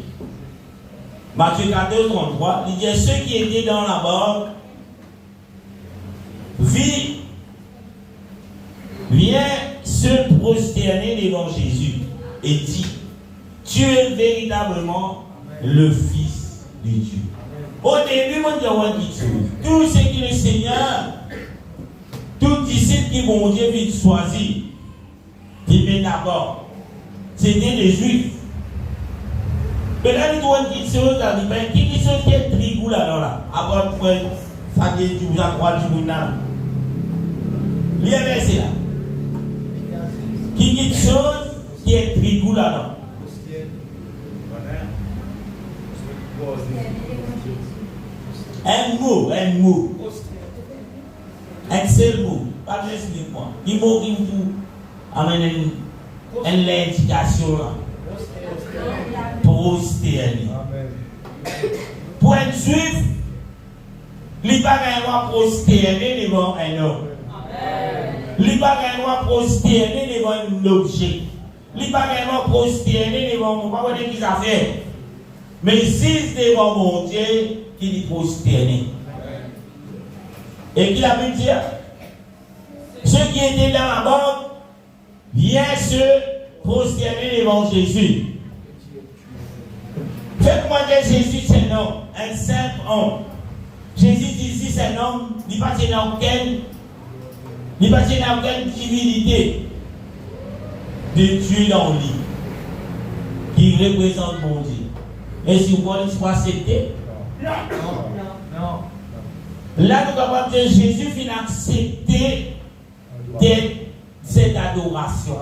Matthieu 14, 33, il dit ceux qui étaient dans la barque vient se prosterner devant Jésus et dit tu es véritablement le Fils de Dieu. Au début, moi, je dis tout ce que le Seigneur, tout disciple qui mon Dieu vient choisir, qui vient d'abord, c'était les Juifs. Mais là, il doit dire chose dans le pain, qui sont qui est trigou là, après, ça dit, tu vous as croire du monde. Il y a verset là. Qui dit chose qui est trigou là-dedans. Un mot. Un seul mot. Pas de l'explication. Il mot qui vous amène une l'indication là. Prosterner. Pour un juif, il n'y a pas un droit prosterner devant un homme. Il n'y a pas un droit prosterner devant un objet. Il n'y a pas un droit prosterner devant mon papa qui a fait. Mais si devant mon Dieu, il est prosterné. Et qu'il a pu dire, ceux qui étaient dans la banque viennent se prosterner devant Jésus. Faites-moi dire Jésus, c'est un homme, un simple homme. Jésus dit ici, c'est un homme, il ne passe dans aucune divinité de Dieu dans lui, qui représente mon Dieu. Et si vous voulez soit accepté? Non. Là, nous avons dit Jésus vient accepter cette adoration.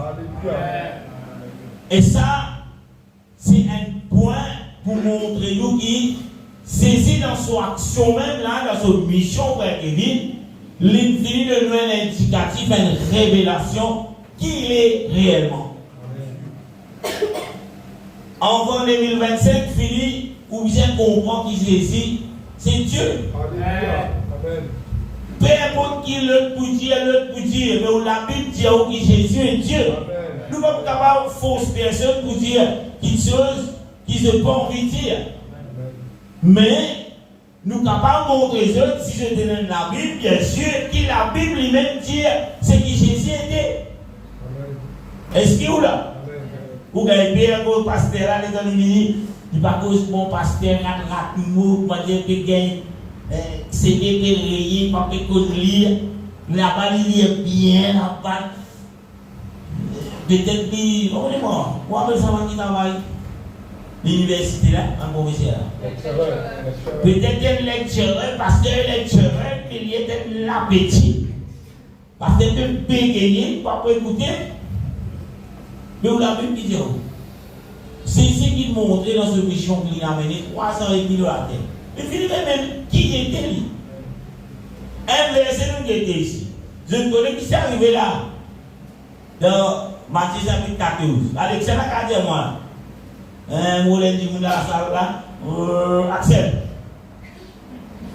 Et ça, c'est un point pour montrer nous qui saisit dans son action même là, dans son mission pour Kevin, l'infini de nous un indicatif, une révélation qu'il est réellement. En 2025, fini, ou bien comprendre qui Jésus, c'est Dieu. Amen. Peu importe qui l'autre pour dire, mais la Bible dit que Jésus est Dieu. Amen. Nous ne sommes pas capables de fausses personnes pour dire quelque chose qui se peut envie dire. Mais nous sommes capables de montrer ça, si je donne la Bible, bien sûr, que la Bible lui-même dit ce que Jésus était. Est-ce qu'il y a là? Ou gagne bien un pasteur là les amis, il pas cause mon pasteur rat mou, moi dire que gagne c'est rayé pas que lire, n'a pas lire bien, n'a pas peut-être ni vraiment, moi je ça qui travaille l'université là en professeur. Peut-être un lectureur, pasteur lectureur, il était l'appétit. Parce que peut bégayer, pas écouter. Mais vous l'avez dit, c'est ce qu'il montrait dans cette mission qu'il a mené 3 ans et demi à la terre. Et Philippe même, qui était lui? Un verset qui était ici. Je ne connais qui s'est arrivé là. Dans Matthieu chapitre 14. Alexandre a dit moi. Vous l'avez dit, vous dans la salle là. Axel.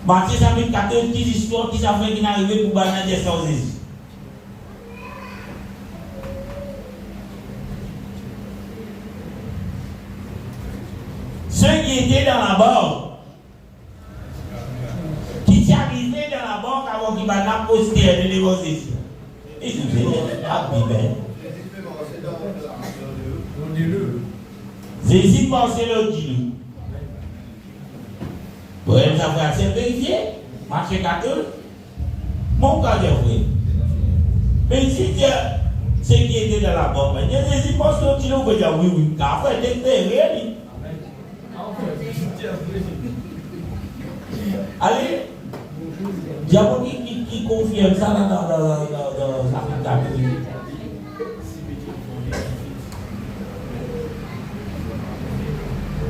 Matthieu chapitre 14, qui histoire qui ça fait qui n'arrive pour bananer des choses. Ceux qui étaient dans la barque, qui sont arrivés dans la banque avant qu'ils va la poster de l'évangile. Et je dis, ah, bien. Jésus pensait le Dieu. Pour elle, ça va être vérifié. Marché 14. Mon cas de vrai. Mais si Dieu, ceux qui étaient dans la banque, Jésus pense que Dieu va dire oui, oui. Car après, il était réel. Allez. Diable qui confirme ça dans la Bible.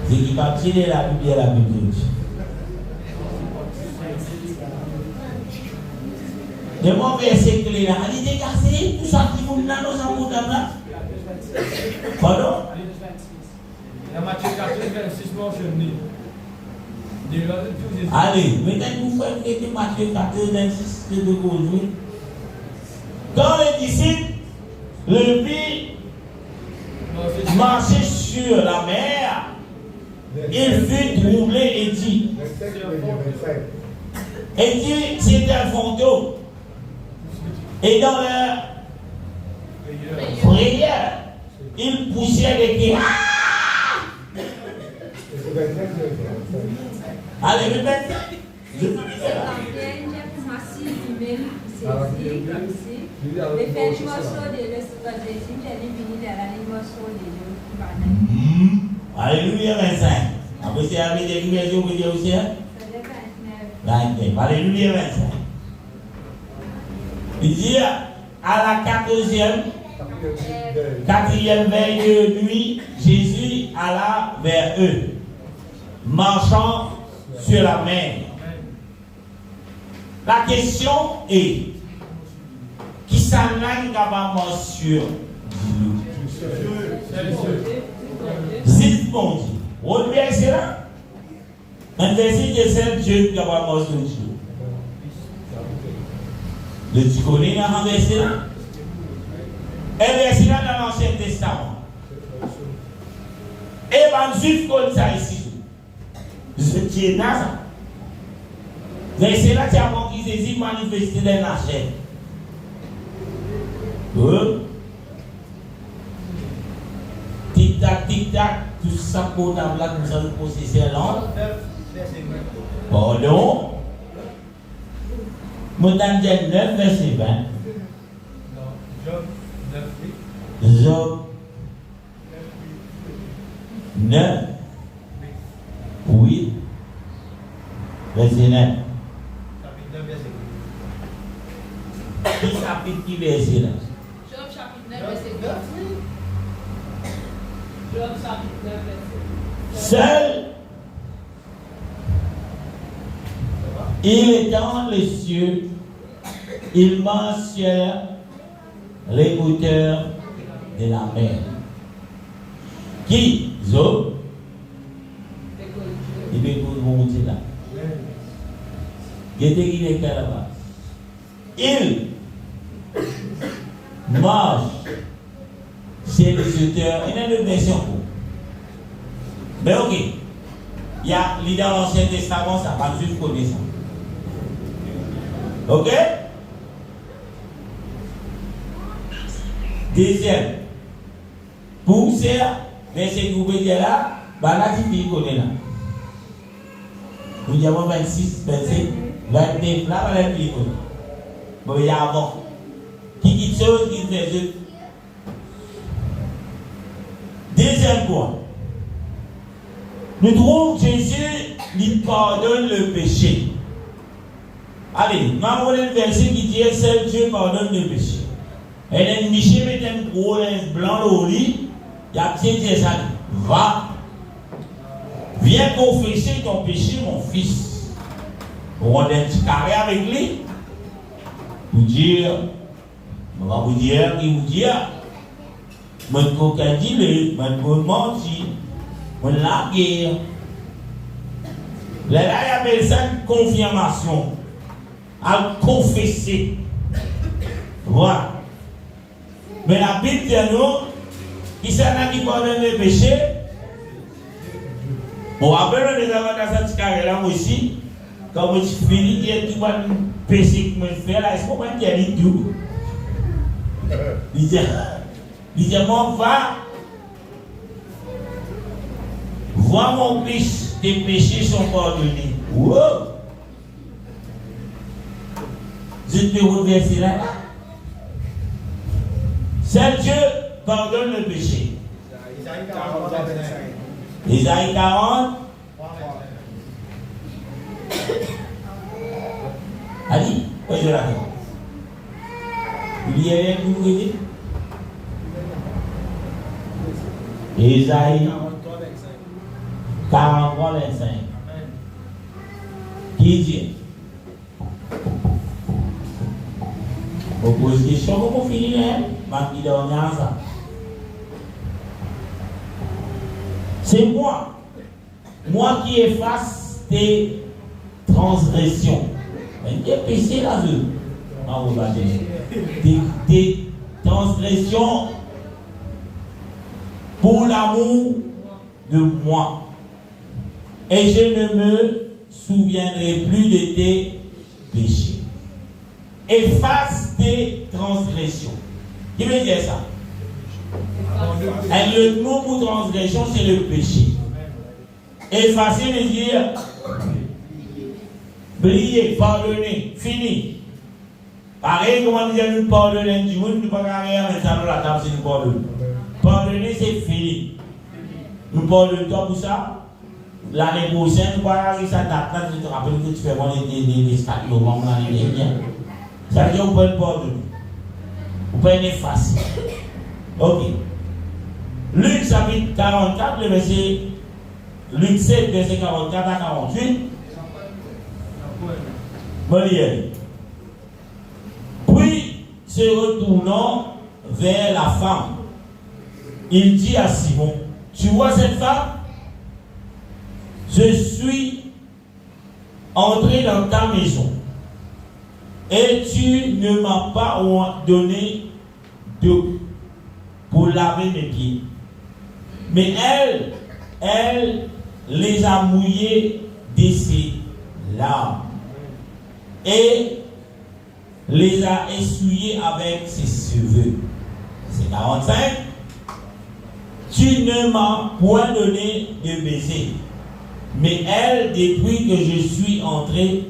C'est qui va tirer la Bible et la Bible. De mon verset clé là, il dit dégagez tout ça qui vous dans nos amours là. Pardon? Dans Matthieu 14, 26 mentionné. Allez, maintenant vous faites Matthieu 14, 26 de aujourd'hui. Quand les disciples le virent marcher sur la mer, il fut troublé et dit, c'était un fantôme. Et dans leur prière, ils poussaient des cris. Allez, répète. Alléluia 25. Après c'est avec des lumières, je vous dis aussi. 29. Alléluia 25. Il dit à la quatrième veille de nuit, Jésus alla vers eux, marchant sur la mer. La question est, qui s'enlève capablement sur Zid bon Dieu. Vous verset là? Un verset qui est seul Dieu qui a capablement sur Dieu. Le tu connais dans un verset là? Un verset là dans l'Ancien Testament. Et ben juif comme ça ici. Je tiens là ça. Verset là tu as montré Jésus manifesté dans la chair. Tic tac, tout ça pour la blague, nous allons processer là. Pardon. Montagne 9, verset 20. Job 9, 8, verset 9. Qui chapitre qui verset là? Job chapitre 9, verset 9. Job chapitre 9, verset 9. Seul, il étend les cieux, il marche sur les hauteurs de la mer. Qui? Job? Il veut que vous montiez là. Il était là-bas. Il marche sur les hauteurs. Il y a une version. Mais ok. Il y a l'idée dans l'Ancien Testament, ça va juste connaître ça. Ok? Deuxième. Pour ça, verset que vous pouvez dire là, là, tu connais là. Nous avons 26, 27, 29, là, voilà, tu connais. Bon, il y a avant. Qui dit chose, qui fait jeu. Deuxième point. Nous trouvons que Jésus lui pardonne le péché. Allez, nous avons un verset qui dit seul Dieu pardonne le péché. Et le Michel met un gros linge blanc au lit. Il y a bien dit ça. Va. Viens confesser ton péché, mon fils. On a un petit carré avec lui. Vous dire, on va vous dire, il vous dire, mon coquin dit, mon menti, mon laguer. Là, il appelle ça une confirmation. À confesser. Voilà. Mais la Bible dit nous, qui s'en a qui pardonne les péchés. Bon, après, les avantages de cette carrière-là aussi, quand je finis, il y a tout le péché que je fais là, est-ce qu'on va dire tout? Il dit, mon va, vois mon fils, tes péchés sont pardonnés. Wow! Je te reverser là. Seul Dieu pardonne le péché. Isaïe 40, 25. Isaïe 40. Allez, où est-ce que la il y a rien que vous voyez. Isaïe 43, 25. Qui dit? Vous posez des questions, vous finissez, hein? Ma vie dernière, ça. C'est moi qui efface tes transgressions. Il y a péché là-dessus. Tes transgressions pour l'amour de moi. Et je ne me souviendrai plus de tes péchés. Efface tes transgressions. Qui veut dire ça? Et le mot pour transgression, c'est le péché. Effacer veut dire briller, pardonner, fini. Pareil, comment dire, nous pardonner du monde, nous ne pouvons pas rien mettre ça dans la table si nous pardonnons. Pardonner, c'est fini. Nous pardonnons toi pour ça. L'année prochaine, nous ne pouvons pas arriver à date là, je te rappelle que tu fais bon les 4 novembre l'année dernière. Ça veut dire que vous pouvez pardonner. Vous pouvez effacer. Ok. Luc chapitre 44, le verset. Luc 7, verset 44 à 48. Molière. Puis, se retournant vers la femme, il dit à Simon, tu vois cette femme? Je suis entré dans ta maison et tu ne m'as pas donné d'eau pour laver mes pieds. Mais elle les a mouillés de ses larmes et les a essuyés avec ses cheveux. C'est 45. Tu ne m'as point donné de baiser. Mais elle, depuis que je suis entré,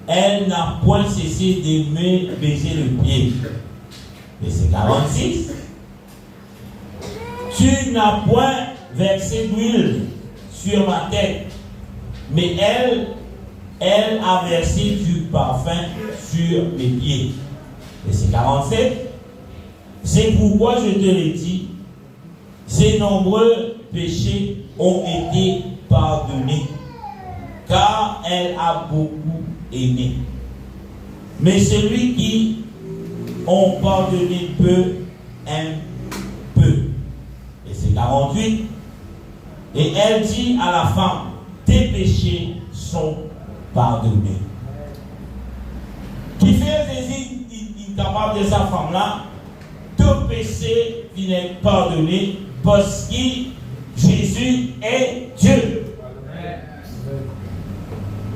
elle n'a point cessé de me baiser le pied. Et c'est 46. Tu n'as point versé d'huile sur ma tête. Mais elle a versé du parfum sur mes pieds. Et c'est 47. C'est pourquoi je te l'ai dit, ces nombreux péchés ont été pardonnés, car elle a beaucoup aimé. Mais celui qui ont pardonné peu, aime peu. Et c'est 48. Et elle dit à la femme, tes péchés sont pardonnés. Qui fait Jésus incapable de sa femme-là, tout péché est pardonné parce que Jésus est Dieu.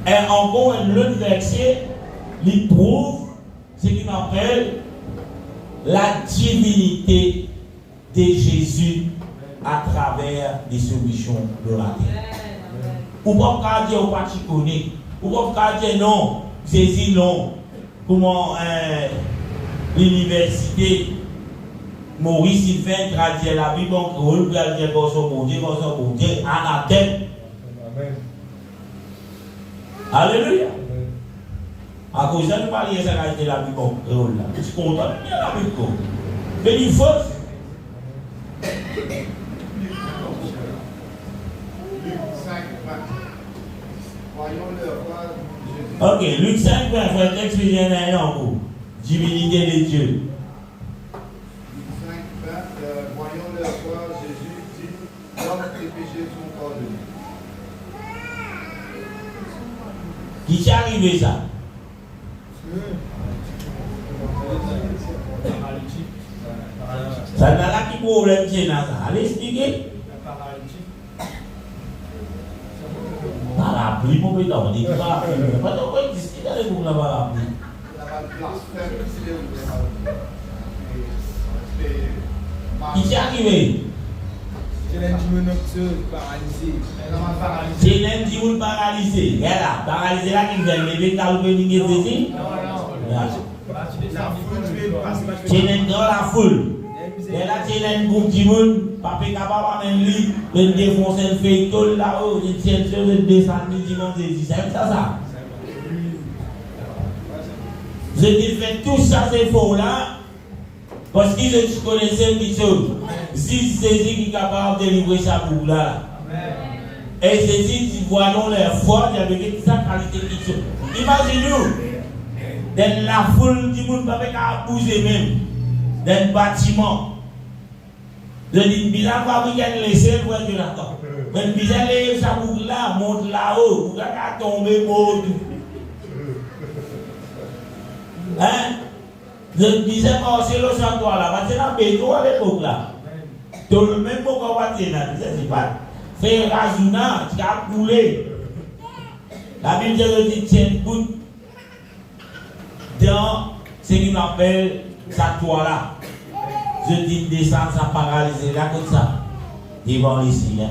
Et encore un autre verset, il prouve ce qu'il appelle la divinité de Jésus à travers les solutions de la terre. Ou pas dire, ou pas tu connais. Ou pas dire non, Jésus non. Comment l'université Maurice il fait traduire la Bible en créole, puis elle dit bon Dieu, anathème. Amen. Alléluia. À cause de ça, nous parlons de la Bible en créole. Je suis content de bien la Bible. Mais il faut. Ok, Luc 5, frère, texte vient d'un en cours. Divinité de Dieu. Luc 5, 20, voyons leur foi, Jésus dit, l'homme tes péchés sont pardonnés. Qui t'est arrivé ça? Ça n'a pas qui problème c'est là ça. Allez expliquer. Parapluie pour me donner parapluie. Pas de quoi discuter avec vous la parapluie. Qui t'est arrivé? C'est lundi paralysé. C'est lundi paralysé. Regarde là, paralysé là qui vient lever ta ou venir ici. C'est une grande la foule. Et là, c'est un groupe qui monde, papa capable même lui, de défoncer le feuilleton là-haut, de tirer sur le descendre, du monde de Jésus. C'est ça. Vous avez fait tout ça, c'est faux là, parce qu'ils connaissaient une chose. Si c'est lui qui est capable de délivrer sa boule là. Et c'est lui qui voyons leur foi, il y avait sa qualité qui sont. Imaginez-vous, dans la foule du monde, papa capable de bouger même, dans le bâtiment. Je dis, bizarre, pas vous laisser le voiture là-dedans. Mais bizarre, ça boucle là, monte là-haut, vous allez tomber mort. Hein? Je disais, c'est le chantoir là, parce que là, béton à l'époque là. Tout le même mot qu'on va dire là, c'est pas. Faire rajouna, tu as coulé. La Bible dit, tiens, goutte dans ce qu'on appelle sa toile là. Je dis descendre, ça paralysé là comme ça. Devant les signes.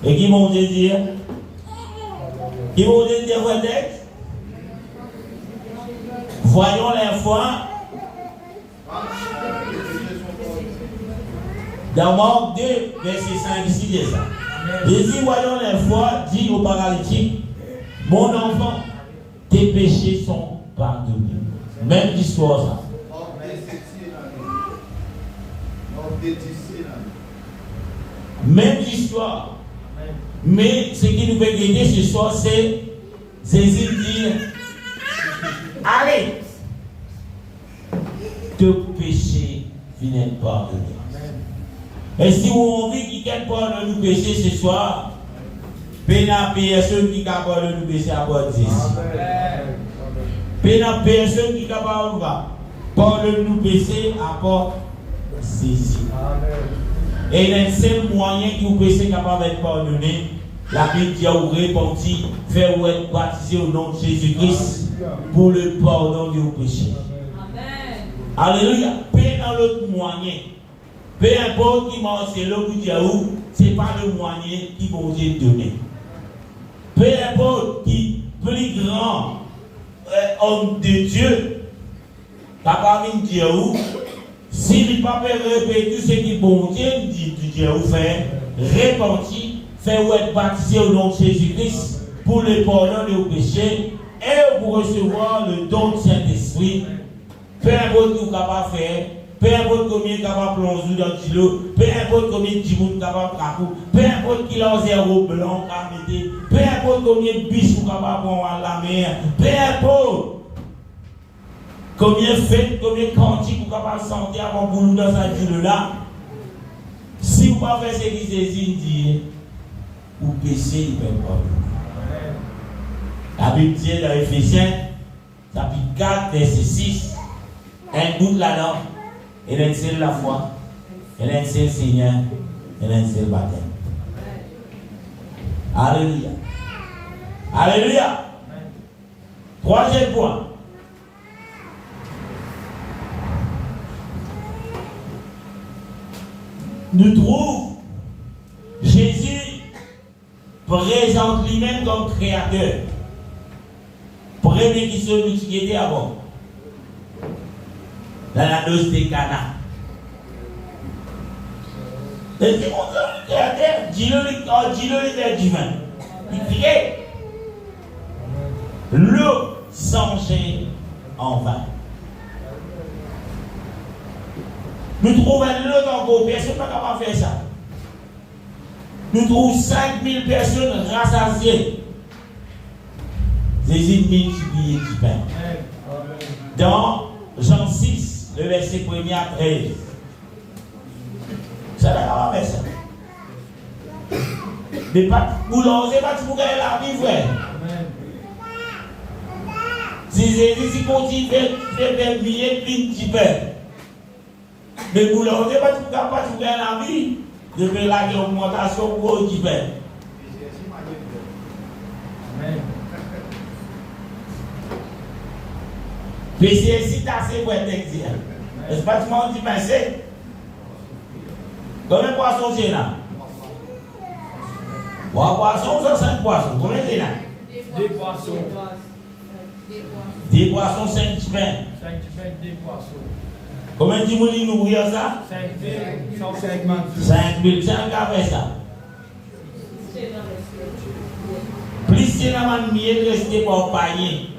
Et qui m'ont dit? Qui m'ont dit votre texte? Voyons les foi. Dans Marc 2, verset 5 ici, c'est ça. Jésus, voyons les foi, dit au paralytique, mon enfant, tes péchés sont pardonnés. Même histoire ça. Même histoire. Mais ce qui nous fait gagner ce soir, c'est Jésus dire, allez, te péché viennent pardonner. Et si vous avez envie qu'il y ait pas de nous pécher ce soir, pénal personne qui est capable de nous pécher à part de Jésus. Pénal personne qui est capable de nous pécher à part Jésus. Et le seul moyen qui vous péché capable d'être pardonné, la Bible dit à vous répondre, faire ou être baptisé au nom de Jésus-Christ pour le pardon de vos péchés. Alléluia. Peu dans l'autre moyen. Peu importe qui mange l'eau ou diaou, ce n'est pas le moyen qui va vous donner. Peu importe qui plus grand homme de Dieu, capable de diaou, s'il n'est pas répéter tout ce qui bon Dieu dit du diaou fait, repentir, faire ou être baptisé au nom de Jésus-Christ pour le pardon de vos péchés et pour recevoir le don du Saint-Esprit. Peu importe ce que vous êtes capable de faire, peu importe combien vous êtes capable de plonger dans le kilo, peu importe combien de gens vous êtes capable de faire, peu importe qui a zéro blanc à mettre, peu importe combien de biches vous êtes capable de prendre à la mer, peu importe combien de fêtes, combien de cantiques vous êtes capable de sentir avant pour nous dans cette ville-là. Si vous ne faites pas ce que Jésus dit, vous péchez, il ne peut pas. La Bible dit dans Éphésiens, chapitre 4, verset 6. Un doute là-dedans, et un seul la foi, et un seul Seigneur, et un seul baptême. Alléluia. Alléluia. Troisième point. Nous trouvons Jésus présente lui-même comme créateur. Premier qui se qui était avant. Dans la noce de Cana. Et c'est mon créateur, dis-le divin. Il crée l'eau changée en vin. Nous trouvons l'eau dans vos personnes, pas capable de faire ça. Nous trouvons 5000 personnes rassasiées. Jésus multiplié du pain. Dans Jean 6, le verset 1er à 13. Ça n'a pas fait ça. Mais pas, vous lancez pas pour gagner la vie, frère. Si Jésus continue de faire milliers de petits pères. Mais pour leur dire, tu ne peux pas tout faire la vie. De faire la augmentation pour les petits pères. Amen. Puis c'est si tu as assez pour être exil. Est-ce pas tu m'as dit pensé? Combien de poissons c'est là? 3 poissons, 5 poissons. Combien c'est là? 2 poissons. 10 poissons, 5 petits pains. 5 pains, 2 poissons. Combien de gens nous nourrir ça? 5 000, 150 000. 5 000, c'est un gars fait ça. Plus c'est la manière de rester pour payer.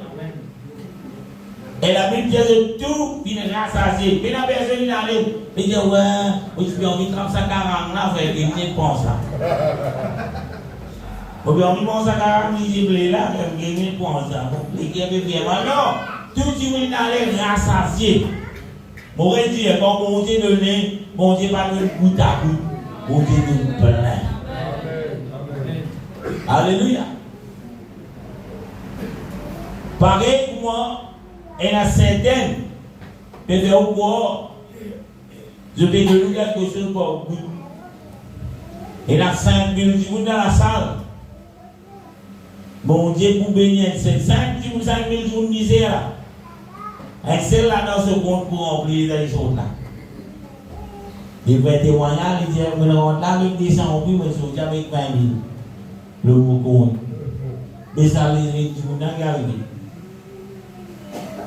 Et la Bible dit que tout vient rassasier. Mais la personne qui arrive, il dit ouais, je suis envie de 35 40 là, frère, il me pense ça. Ou bien on me pense à 40 visible là, il me pense ça. Il me vraiment non. Tout qui vient aller rassasier. Mon dit quand mon Dieu donne, mon Dieu pas de goutte à goutte, mon Dieu donne plein. Alléluia. Pareil pour moi. Et la certaine, peut faire quoi? Je vais donner quelque chose pour vous. Et la 5 000 jours dans la salle. Mon Dieu, pour bénir, c'est 5 000 jours de misère. Et c'est là dans ce compte pour remplir les choses là. Il va témoigner, il dit, je rentre là avec des 100 000, mais je suis avec 20 000. Le mot compte. Mais ça, les jours n'a pas arrivé.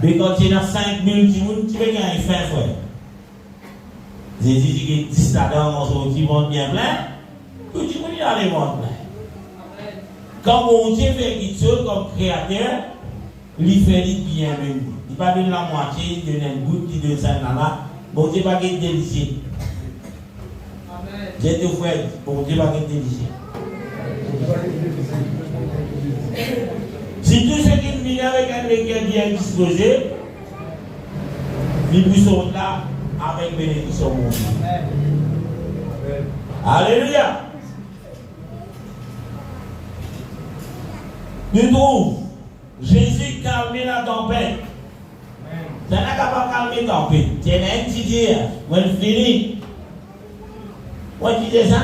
Mais quand tu as 5 000 jours, tu peux gagner fin frère. Jésus dit que 10 là-dedans, qui vont bien plein, tout le monde va les vendre plein. Quand mon Dieu fait quelque chose comme créateur, il fait du bien même. Il ne va pas donner la moitié, il donne une goutte, il donne ça là. Mon Dieu va être délicieux. J'ai tout fait, mon Dieu va être délicieux. Si tout ce qui vient avec un cœur bien disposé, nous sommes là avec bénédiction. Alléluia. Nous trouvons Jésus calmer la tempête. Ça n'a pas calmer la tempête. C'est un petit dire, on finit. On dit ça?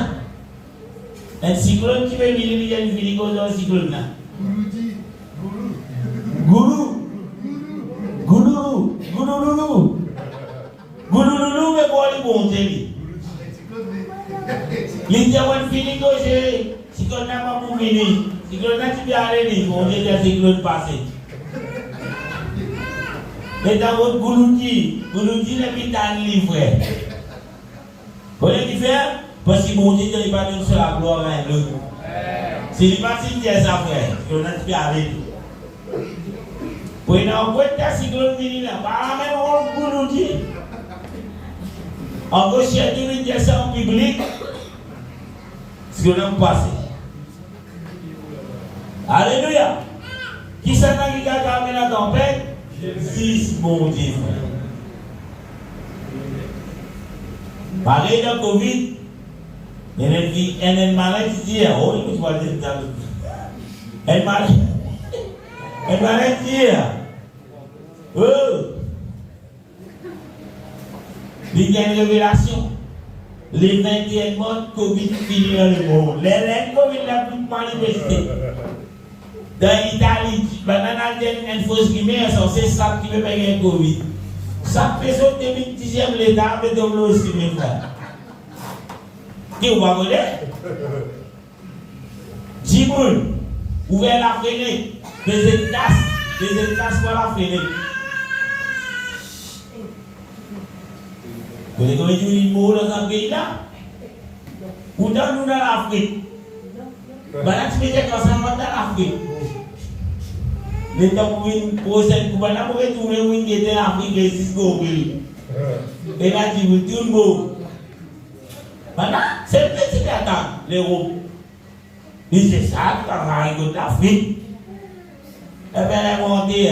Un cyclone qui veut venir, il y a une fille qui un cyclone là. Goulou, mais quoi les bons Dieu? Les gens ont fini que j'ai, si on n'a pas pour venir, si on n'a pas aller, on dit que c'est le passé. Mais dans votre Goulouti n'est pas dans le livre. Vous voyez ce qu'il fait? Parce que mon Dieu n'est pas donné sur la gloire à l'autre. C'est le passé qui est ça, frère. On n'a pas aller. Pour une enquête, si l'on dit là, pas même on Goulouti. En gauche, il y a une médiation en public. Ce que l'on passe. Alléluia. Qui s'en a qui a calmé la tempête? Jésus, mon Dieu. Pareil dans le Covid, il y a une maladie qui dit, oh, je vais dire ça. Une maladie qui dit, oh, il y a une révélation. Les 21 morts Covid finissent dans le monde. Les Covid la plus manifestée. Dans l'Italie, maintenant, il y a une fausse primaire, c'est ça qui veut payer le Covid. Ça fait sauter le 10e l'État, mais donc aussi, mes frères. Qui vous va connaître? Djiboul, ouvrez la fenêtre, des éclases pour la fenêtre. Vous voyez comment il y a une mot dans un pays là? Ou dans l'Afrique? Voilà, tu fais quand ça va dans l'Afrique. Les temps pour une prochaine coupe, là, pour retourner où il était en Afrique, et jusqu'au pays. Et là, tu veux tout le monde. Maintenant, c'est le petit attaque, l'Europe. Mais c'est ça, tu vas arriver de l'Afrique. Et bien, la montée,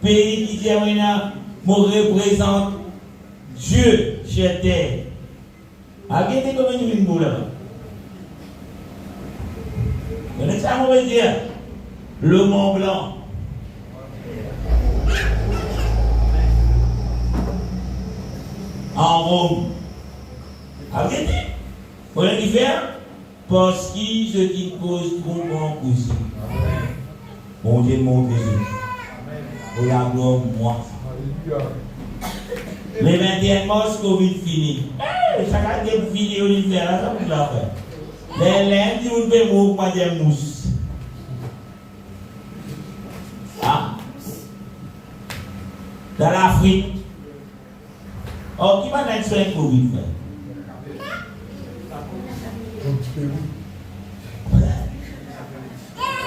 pays qui dit, me représente Dieu sur terre. Regardez comment il y a une boule là. Vous connaissez ça, on va dire? Le Mont Blanc. en Rome. Arrêtez. Vous voulez faire? Parce que ce qui cause trop bon aussi. Bon Dieu montre Jésus. Pour la gloire, moi. Les 21 mars, Covid fini. Chacun qui est fini, on fait là, ça vous l'a fait. Les lundis, on peut mourir des mousses. Ah. Dans l'Afrique. Oh, qui m'a dit que c'est Covid fait?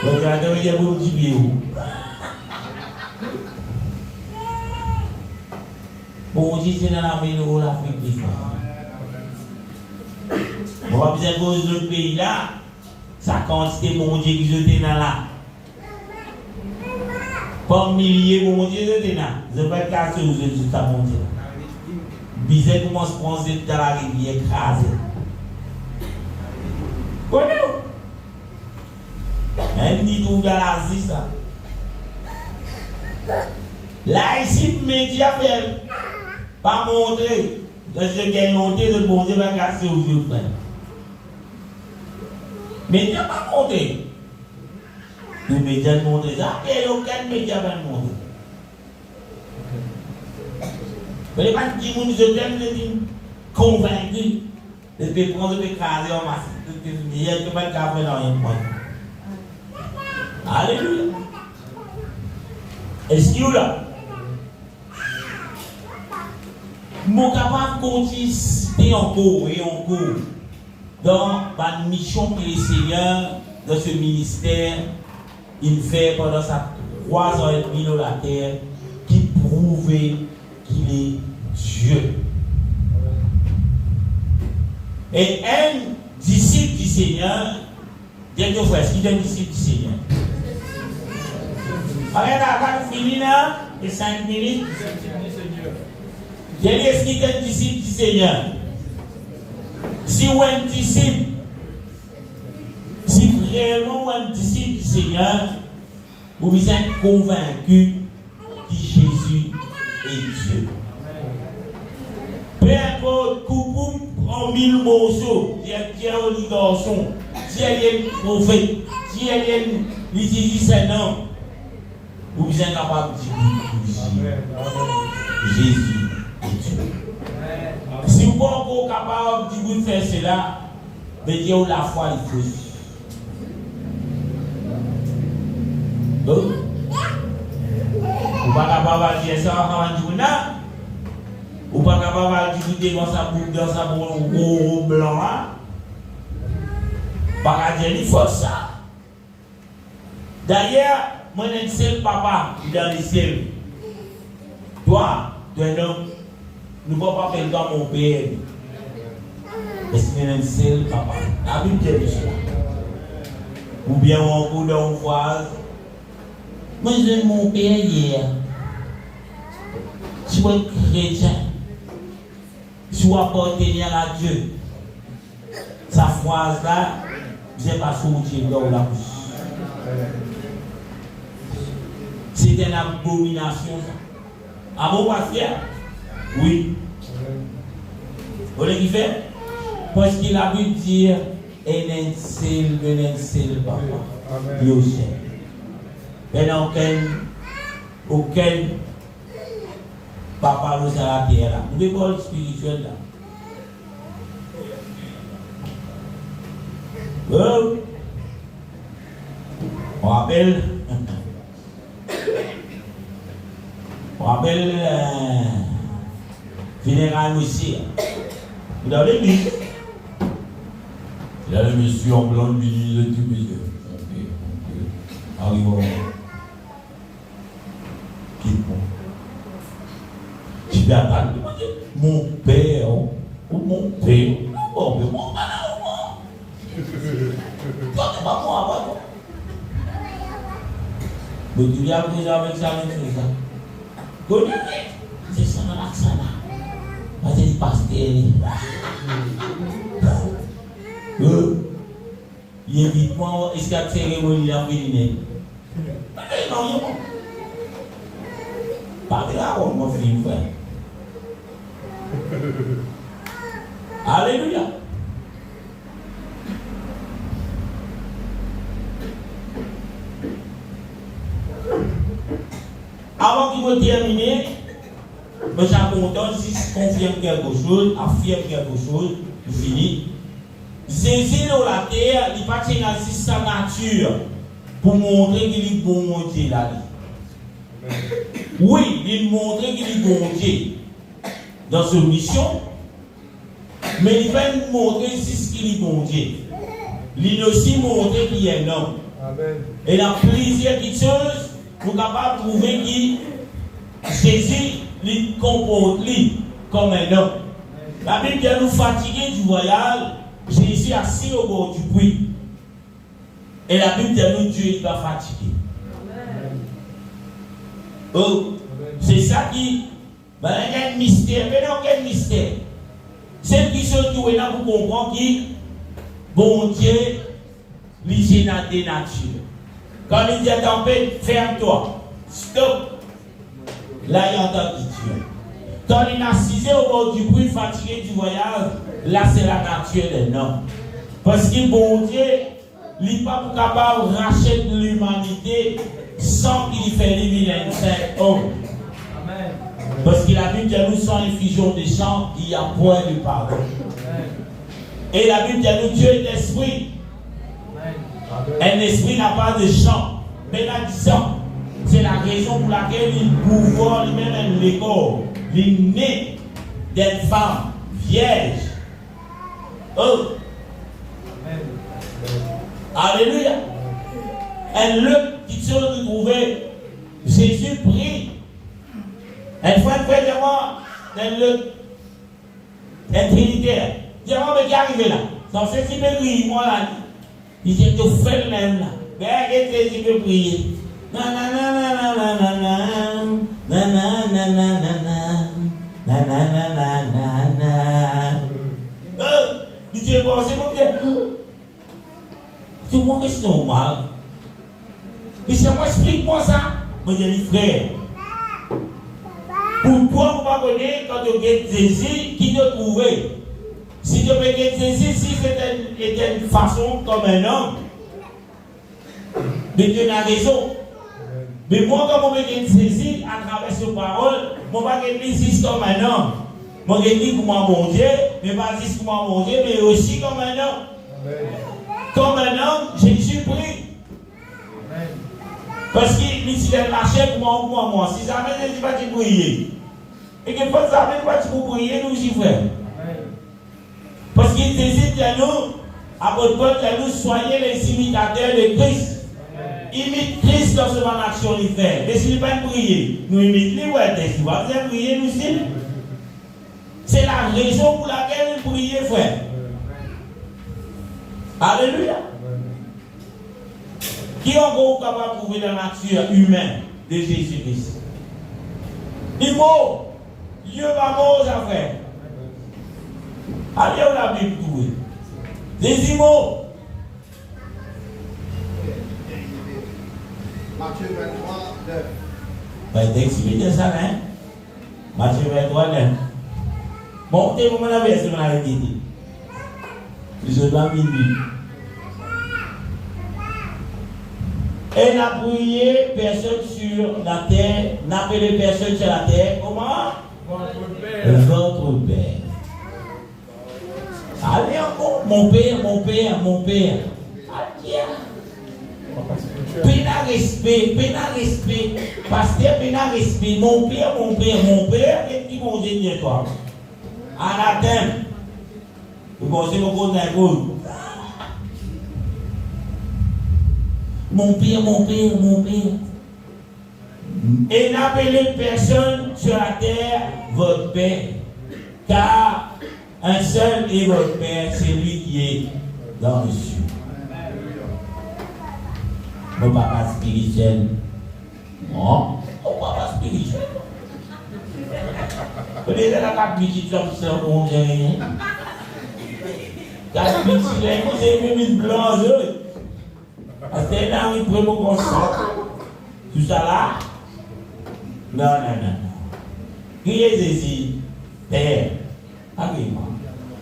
Donc, il y a des gens qui disent bon, Dieu, c'est dans la ville où l'Afrique est forte. On va bien cause de notre pays là, sa quantité, mon Dieu, qui jetait dans là. Pas milliers, mon Dieu, jetait là. Je ne vais pas casser aux yeux de ta mon Dieu. Bizet commence à penser dans la rivière écrasée. Connais-vous? Même ni tout dans l'Asie, ça. Là, ici, le média fait pas montrer. Lorsque j'ai monté, le bon Dieu va casser aux yeux, frère. Mais il n'a pas montré. Le média montre ça, et aucun média va montrer. Mais les gens qui disent je t'aime, je dis convaincu. Je vais prendre des écraser en masse. Je ne peux pas le faire dans rien de moi. Alléluia. Est-ce qu'il y a là? Mon capable de continuer encore et encore dans la mission que le Seigneur, dans ce ministère, il fait pendant sa 3 ans et demi dans la terre, qui prouve qu'il est Dieu. Et un disciple du Seigneur, quelques fois, est-ce qu'il est un disciple du Seigneur? Arrête à finir là, et 5 minutes. Est-ce qu'il est un disciple du Seigneur? Si vous êtes un disciple, si vraiment vous êtes un disciple du Seigneur, vous êtes convaincu que Jésus est Dieu. Peu importe, coupe en 1000 morceaux, si elle est un garçon, si elle est un prophète, si elle est un nom, vous êtes capable de dire Jésus est Dieu. Si vous n'êtes pas encore capable de faire cela, mais Dieu la foi est fausse. Donc, vous n'êtes pas capable de dire ça avant de dire ou pas capable de discuter dans sa boucle, dans sa boucle blanc, pas dire il faut ça. D'ailleurs, moi, je suis le papa dans les cieux. Toi, tu es un homme, nous ne pouvons pas faire dans mon père. Est-ce que je suis le papa? La Bible dit ça. Ou bien on coule dans une phrase. Moi, je suis mon père hier. Je suis un chrétien. Soit appartenir à Dieu. Sa phrase là, je n'ai pas sorti dans la bouche. C'est une abomination. À mon pasteur? Oui. Vous voyez qui fait? Parce qu'il a pu dire un seul papa. Dieu sait. Mais aucun papa nous a la terre là. Nous devons être spirituel là. On rappelle Général Messie. Dans l'église. Il y a le monsieur en blanc, le ministre du milieu. Arrivons. Je vais attendre. Mon père, ou mon père. Oh, mais mon père, toi, tu vas moi avant. Mais tu viens déjà avec ça, même chose. Connu, c'est ça dans l'accent là. C'est du pasteur. Il évite moi, est-ce qu'il y a une cérémonie dans le féminin? Non, non. Pas grave, mon frère. Alléluia. Avant qu'il me termine, je suis content si je confirme quelque chose, affirme quelque chose, je finis. Jésus dans la terre, il n'est pas dans sa nature pour montrer qu'il est bon Dieu là. Oui, il montre qu'il est bon Dieu dans sa mission, mais il ne va pas montrer ce qu'il est bon Dieu. Il aussi montrer qu'il est un homme. Et il y a plusieurs choses pour capable de trouver que Jésus lui comporte comme un homme. La Bible dit nous fatiguer du voyage, Jésus assis au bord du puits. Et la Bible dit nous Dieu il va fatiguer. Oh, c'est ça qui il y a un mystère, mais non quel mystère. C'est qui se trouve là pour comprendre que bon Dieu, il est des natures. Quand il dit à tempête, ferme-toi, stop. Là, il entend Dieu. Quand il est assis au bord du puits, fatigué du voyage, là, c'est la nature d'un homme. Parce que bon Dieu, il n'est pas capable de racheter l'humanité sans qu'il fasse les 25 hommes. Amen. Parce que la Bible dit nous sans effusion des chants, il n'y a point de pardon. Amen. Et la Bible dit nous Dieu est esprit. Un esprit n'a pas de chant, mais la disant. C'est la raison pour laquelle il pouvoir lui-même le corps. Il est né d'une femme vierge. Oh. Amen. Alléluia. Et le qui se retrouvé, Jésus prie. Elle fois de moi, dans le Trinitaire. Dis-moi, mais qui est arrivé là? Donc, c'est si peu prier, moi là. Il dit, tu fais le même là. Mais Jésus peut prier. Il dit, bon, c'est bon bien. Tout le monde est normal. Il dit, moi, explique-moi ça. Moi, je dis, frère. Pourquoi vous ne connaissez pas quand tu as Jésus qui te trouvait? Si tu peux être Jésus, si c'était une façon comme un homme, mais tu as raison. Mais moi, quand je vais Jésus à travers ses paroles, je ne vais pas dire comme un homme. Je vais dire comme mon Dieu, mais pas dire comme mon Dieu, mais aussi comme un homme. Amen. Comme un homme, Jésus prie. Amen. Parce qu'il dit qu'il marché pour moi. Si jamais Jésus va te prier, et que pas jamais va te prier, nous y frère. Parce qu'il décide de nous, à votre point de nous, soyez les imitateurs de Christ. Imite Christ dans ce action qu'il fait. Mais s'il ne va pas prier, nous imitons lui, ouais, s'il va bien prier, nous aussi. C'est la raison pour laquelle il prie, frère. Alléluia. Qui est encore capable de trouver la nature humaine de Jésus-Christ? Il est mort. Dieu va mort, ça frère. Allez, on a Bible trouvé. Des immots. Matthieu 23, 9. Ben, d'expliquer ça, hein? Matthieu 23, 9. Bon, t'es comment la version, on a dit. Je dois minuit. Et n'a prié personne sur la terre, n'a appelé personne sur la terre. Comment? Votre Père. Votre Père. Allez encore, mon père. Adieu. Pénal respect. Pasteur, pénal respect. Mon père. Et qui mon Dieu, toi? Anathème. Vous pensez mon compte d'un coup? Mon père. Et n'appelez personne sur la terre votre père. Car un seul est votre Père, c'est lui qui est dans les cieux. Mon papa spirituel. Non, mon papa spirituel. Vous connaissez la petite comme ça, on dirait. La petite, c'est une blanche. Parce que là, il prend mon constat. Tout ça là? Non. Qui est Jésus? Père. Agrément.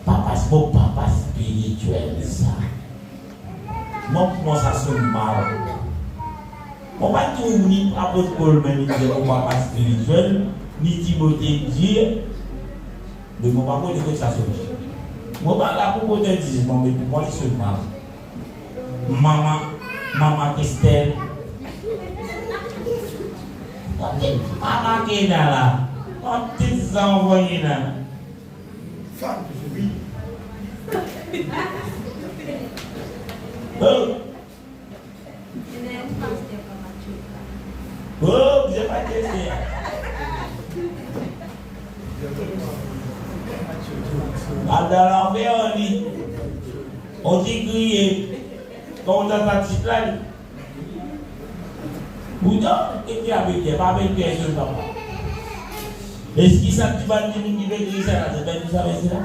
Papa, c'est mon papa spirituel, ça. Moi, comment ça se mal? On va tout ni apôtre Paul, même dire mon papa spirituel, ni Timothée dire, mais mon papa, il faut que ça se passe. Moi, pas là pour te dire, mais pour moi, il se mal. Maman Estelle. Maman qui est là. On t'es envoyé là. Femme, oui. Oh, vous n'avez pas testé. Dans l'enfer, on dit crier. Quand on a la petite là, Bouddha, et qui avait dit, pas avec qui est-ce papa. Est-ce qu'il s'est dit, qui veut crier ça, c'est pas vous savez ça?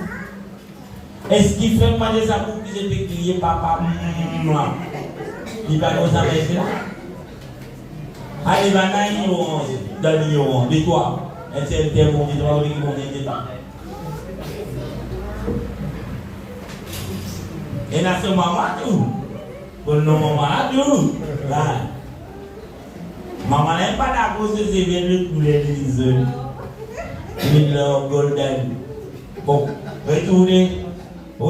Est-ce qu'il fait manger ça pour qu'il se fait crier papa? Il va comme ça, mais là. Allez, va dans l'ignorant, de toi. Et c'est le terme, on dit, toi, on dit, on dit, pas. Et là, c'est maman, tout. Pour le nom, maman, tout. Là. Maman n'est pas d'accord, c'est bien le poulet de l'isole. Le golden. Bon, retournez à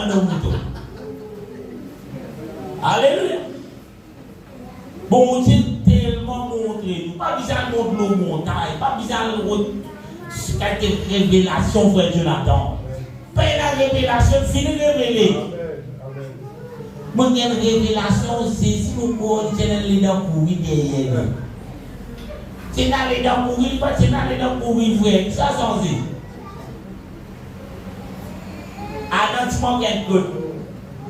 nos moutons. Alléluia. Bon, c'est tellement montré. Pas besoin de montrer nos montagnes. Pas besoin de montrer quelques révélations, frère Jonathan. Pas la révélation, fini de révéler. Moi, il y a une révélation, c'est si vous pouvez aller dans le courir derrière. C'est d'aller dans le courir, pas c'est d'aller dans le courir, frère. Ça, c'est ça. Annoncement quelque chose.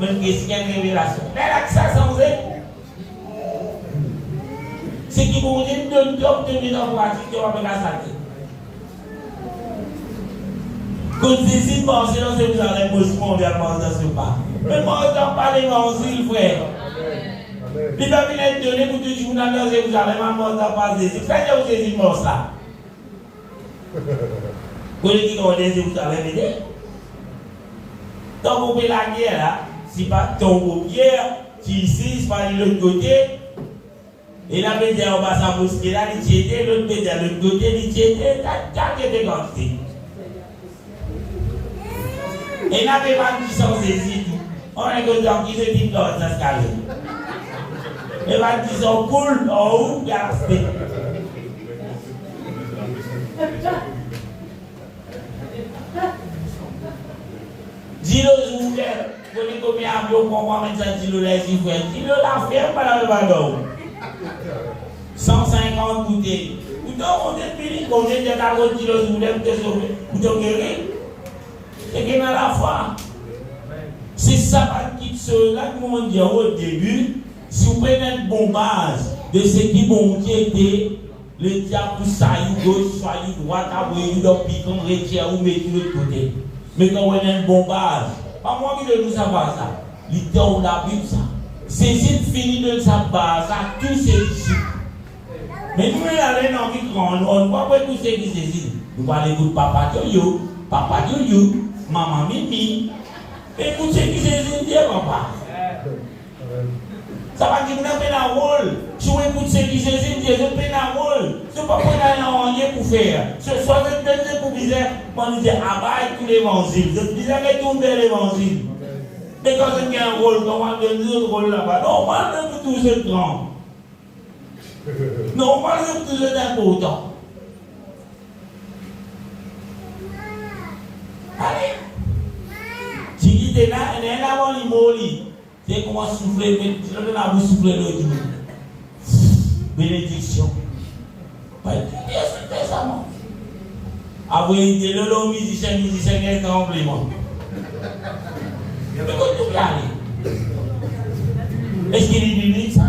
Même que c'est une révélation. Mais là, ça, c'est ça. C'est qui vous dit de mise en pratique, tu vas faire la santé. Quand Jésus pense dans Jérusalem, moi, je ne sais pas. Mais moi, je n'en parle pas, frère. Les Bible est donné pour toujours dans Jérusalem, moi, je n'en parle pas. C'est ça que Jésus pense là. Vous voyez qui est Jérusalem, donc, vous pouvez la guerre là, si pas ton pierre, tu ici, c'est pas de l'autre côté. Et là, on va on va s'embosquer là, il tient, l'autre côté, de l'autre côté, il tient, t'as des quantités. Et là, on va qui sont saisis. On a des gens qui se disent dans ce cas-là. Et va qui sont cool, en haut, gastés. Dis-le, je vous fais, vous voulez combien d'avions qu'on va mettre ça, dis-le, les frères. Dis-le, la ferme, pas dans le wagon. 150 bouteilles. Vous devez fini, combien de temps, dis-le, je vous lève, vous devez guérir. C'est qu'il y a la foi. C'est ça qui cela que nous dit au début. Si vous prenez une bonne base de ce qui bon Dieu était, le diable, ça y gauche, ça y droite, après, il doit piquer, on retire, ou mettre de l'autre côté. Mais quand on a une bonne base, pas moi qui devons savoir ça. Il donne la Bible ça. C'est fini de sa base à tous ses disciples. Mais nous, allons dans le grand, on ne voit pas tous ceux qui saisissent. Nous allons écouter papa Yoyo, maman Mimi. Écoute ceux qui saisissent, Dieu, papa. Ça va dire que nous avons un rôle. Si vous écoutez ceux qui saisissent, Dieu, vous avez un rôle. Ce n'est pas pour rien pour faire. Ce soit vous êtes pour bizarre, on nous dit, ah bah, tout l'évangile. Vous êtes bizarre que tout l'évangile. Mais quand il y a un rôle, comment on donne d'autres rôles là-bas? Non, on va donner tout ce grand. Non, on va donner tout ce important. Allez. Si il était là, il est là avant l'immobilier. C'est comment souffler, mais tu donnes la bouche souffler l'autre jour. Bénédiction. C'est ça, moi. Après, il dit, le musicien, il est compliment. Mais quand tu peux aller, est-ce qu'il est biblique ça?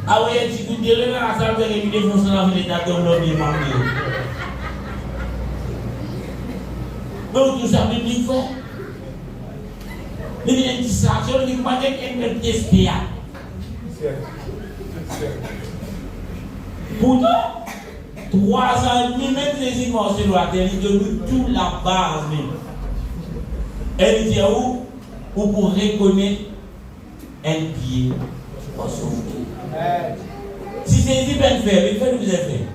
Ah oui, si tu dis, le la salle de l'église, il faut se laver les dates de l'homme et manger. Donc, tout ça, biblique, frère. Il y a une distraction, il y a une SPA. Pourtant, 3 ans et demi, même Jésus m'a sur la terre, il donne toute la base. Elle dit où pour reconnaître un pied pour souffrir. Si Jésus peut le faire, il fait nous faire.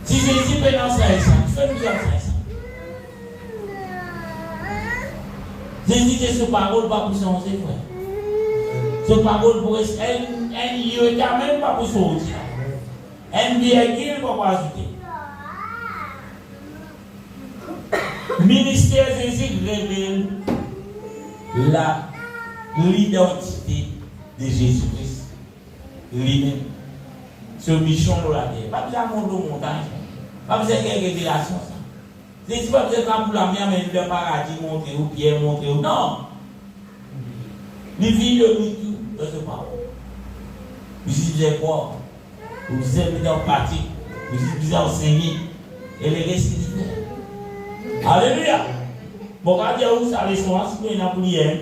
Si Jésus peut lancer ça, il fait nous lancer ça. Jésus dit ce parole pas pour changer, frère. Ce parole pour rester, un lieu quand même pas pour sortir. Un virgule pour pas ajouter. Ministère Jésus révèle l'identité de Jésus-Christ lui-même. Ce mission de la terre. Pas besoin de montagne. Pas besoin de révélation. C'est pas besoin de pour la mienne, mais le paradis montrer ou Pierre montrer ou non. Les vies de nous dans ce parole. Vous dites quoi? Vous êtes dans pratique. Vous êtes enseigné. Et les restes alléluia. Bon, quand vous savez ça, si vous avez prière.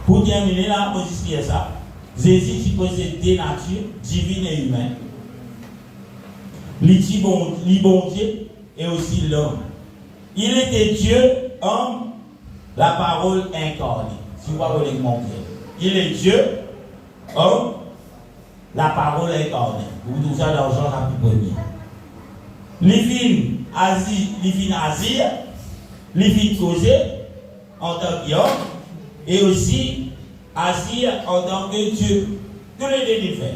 Pour terminer là, pour expliquer ça, Jésus qui possède deux natures, divine et humaine. Bon Dieu et aussi l'homme. Il était Dieu, homme, la parole incarnée. Si vous voyez mon Dieu. Il est Dieu, homme, la parole incarnée. Vous trouvez ça dans Jean chapitre 1er. Les films Asie, les films causés en tant qu'homme, et aussi Asie en tant que Dieu. Tous les deux différents.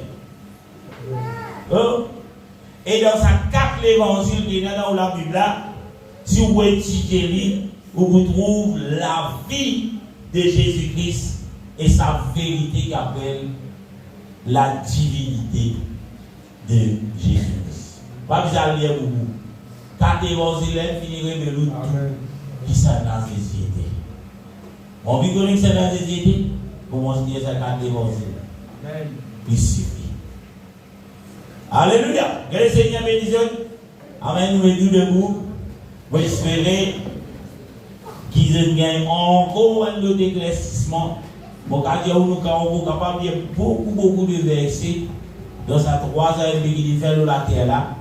Et dans sa 4 évangiles qui est dans la Bible, si vous étudiez, vous trouvez la vie de Jésus-Christ et sa vérité qui appelle la divinité de Jésus-Christ. Pas besoin de lire beaucoup. 4 évangiles finiraient de l'autre qui sont dans Jésus. On vit que c'est dans Jésus. Comment se dire ça 4 évangiles? Il suffit. Alléluia. Que le Seigneur bénisse. Amen. Nous mettons debout. Vous espérez qu'ils gagnent encore un autre éclaircissement. Bon, quand nous sommes capables de lire beaucoup de versets dans sa 3 ans qui fait la terre là.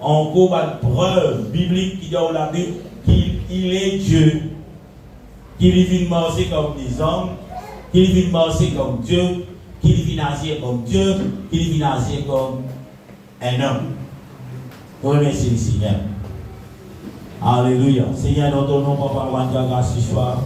Encore une preuve biblique qui donne la Bible qu'il est Dieu. Qu'il vient marcher comme des hommes. Qu'il vient marcher comme Dieu. Qu'il vient agir comme Dieu. Qu'il vient agir comme un homme. Remercie le Seigneur. Alléluia. Seigneur, dans ton nom, papa, on va te grâce ce soir.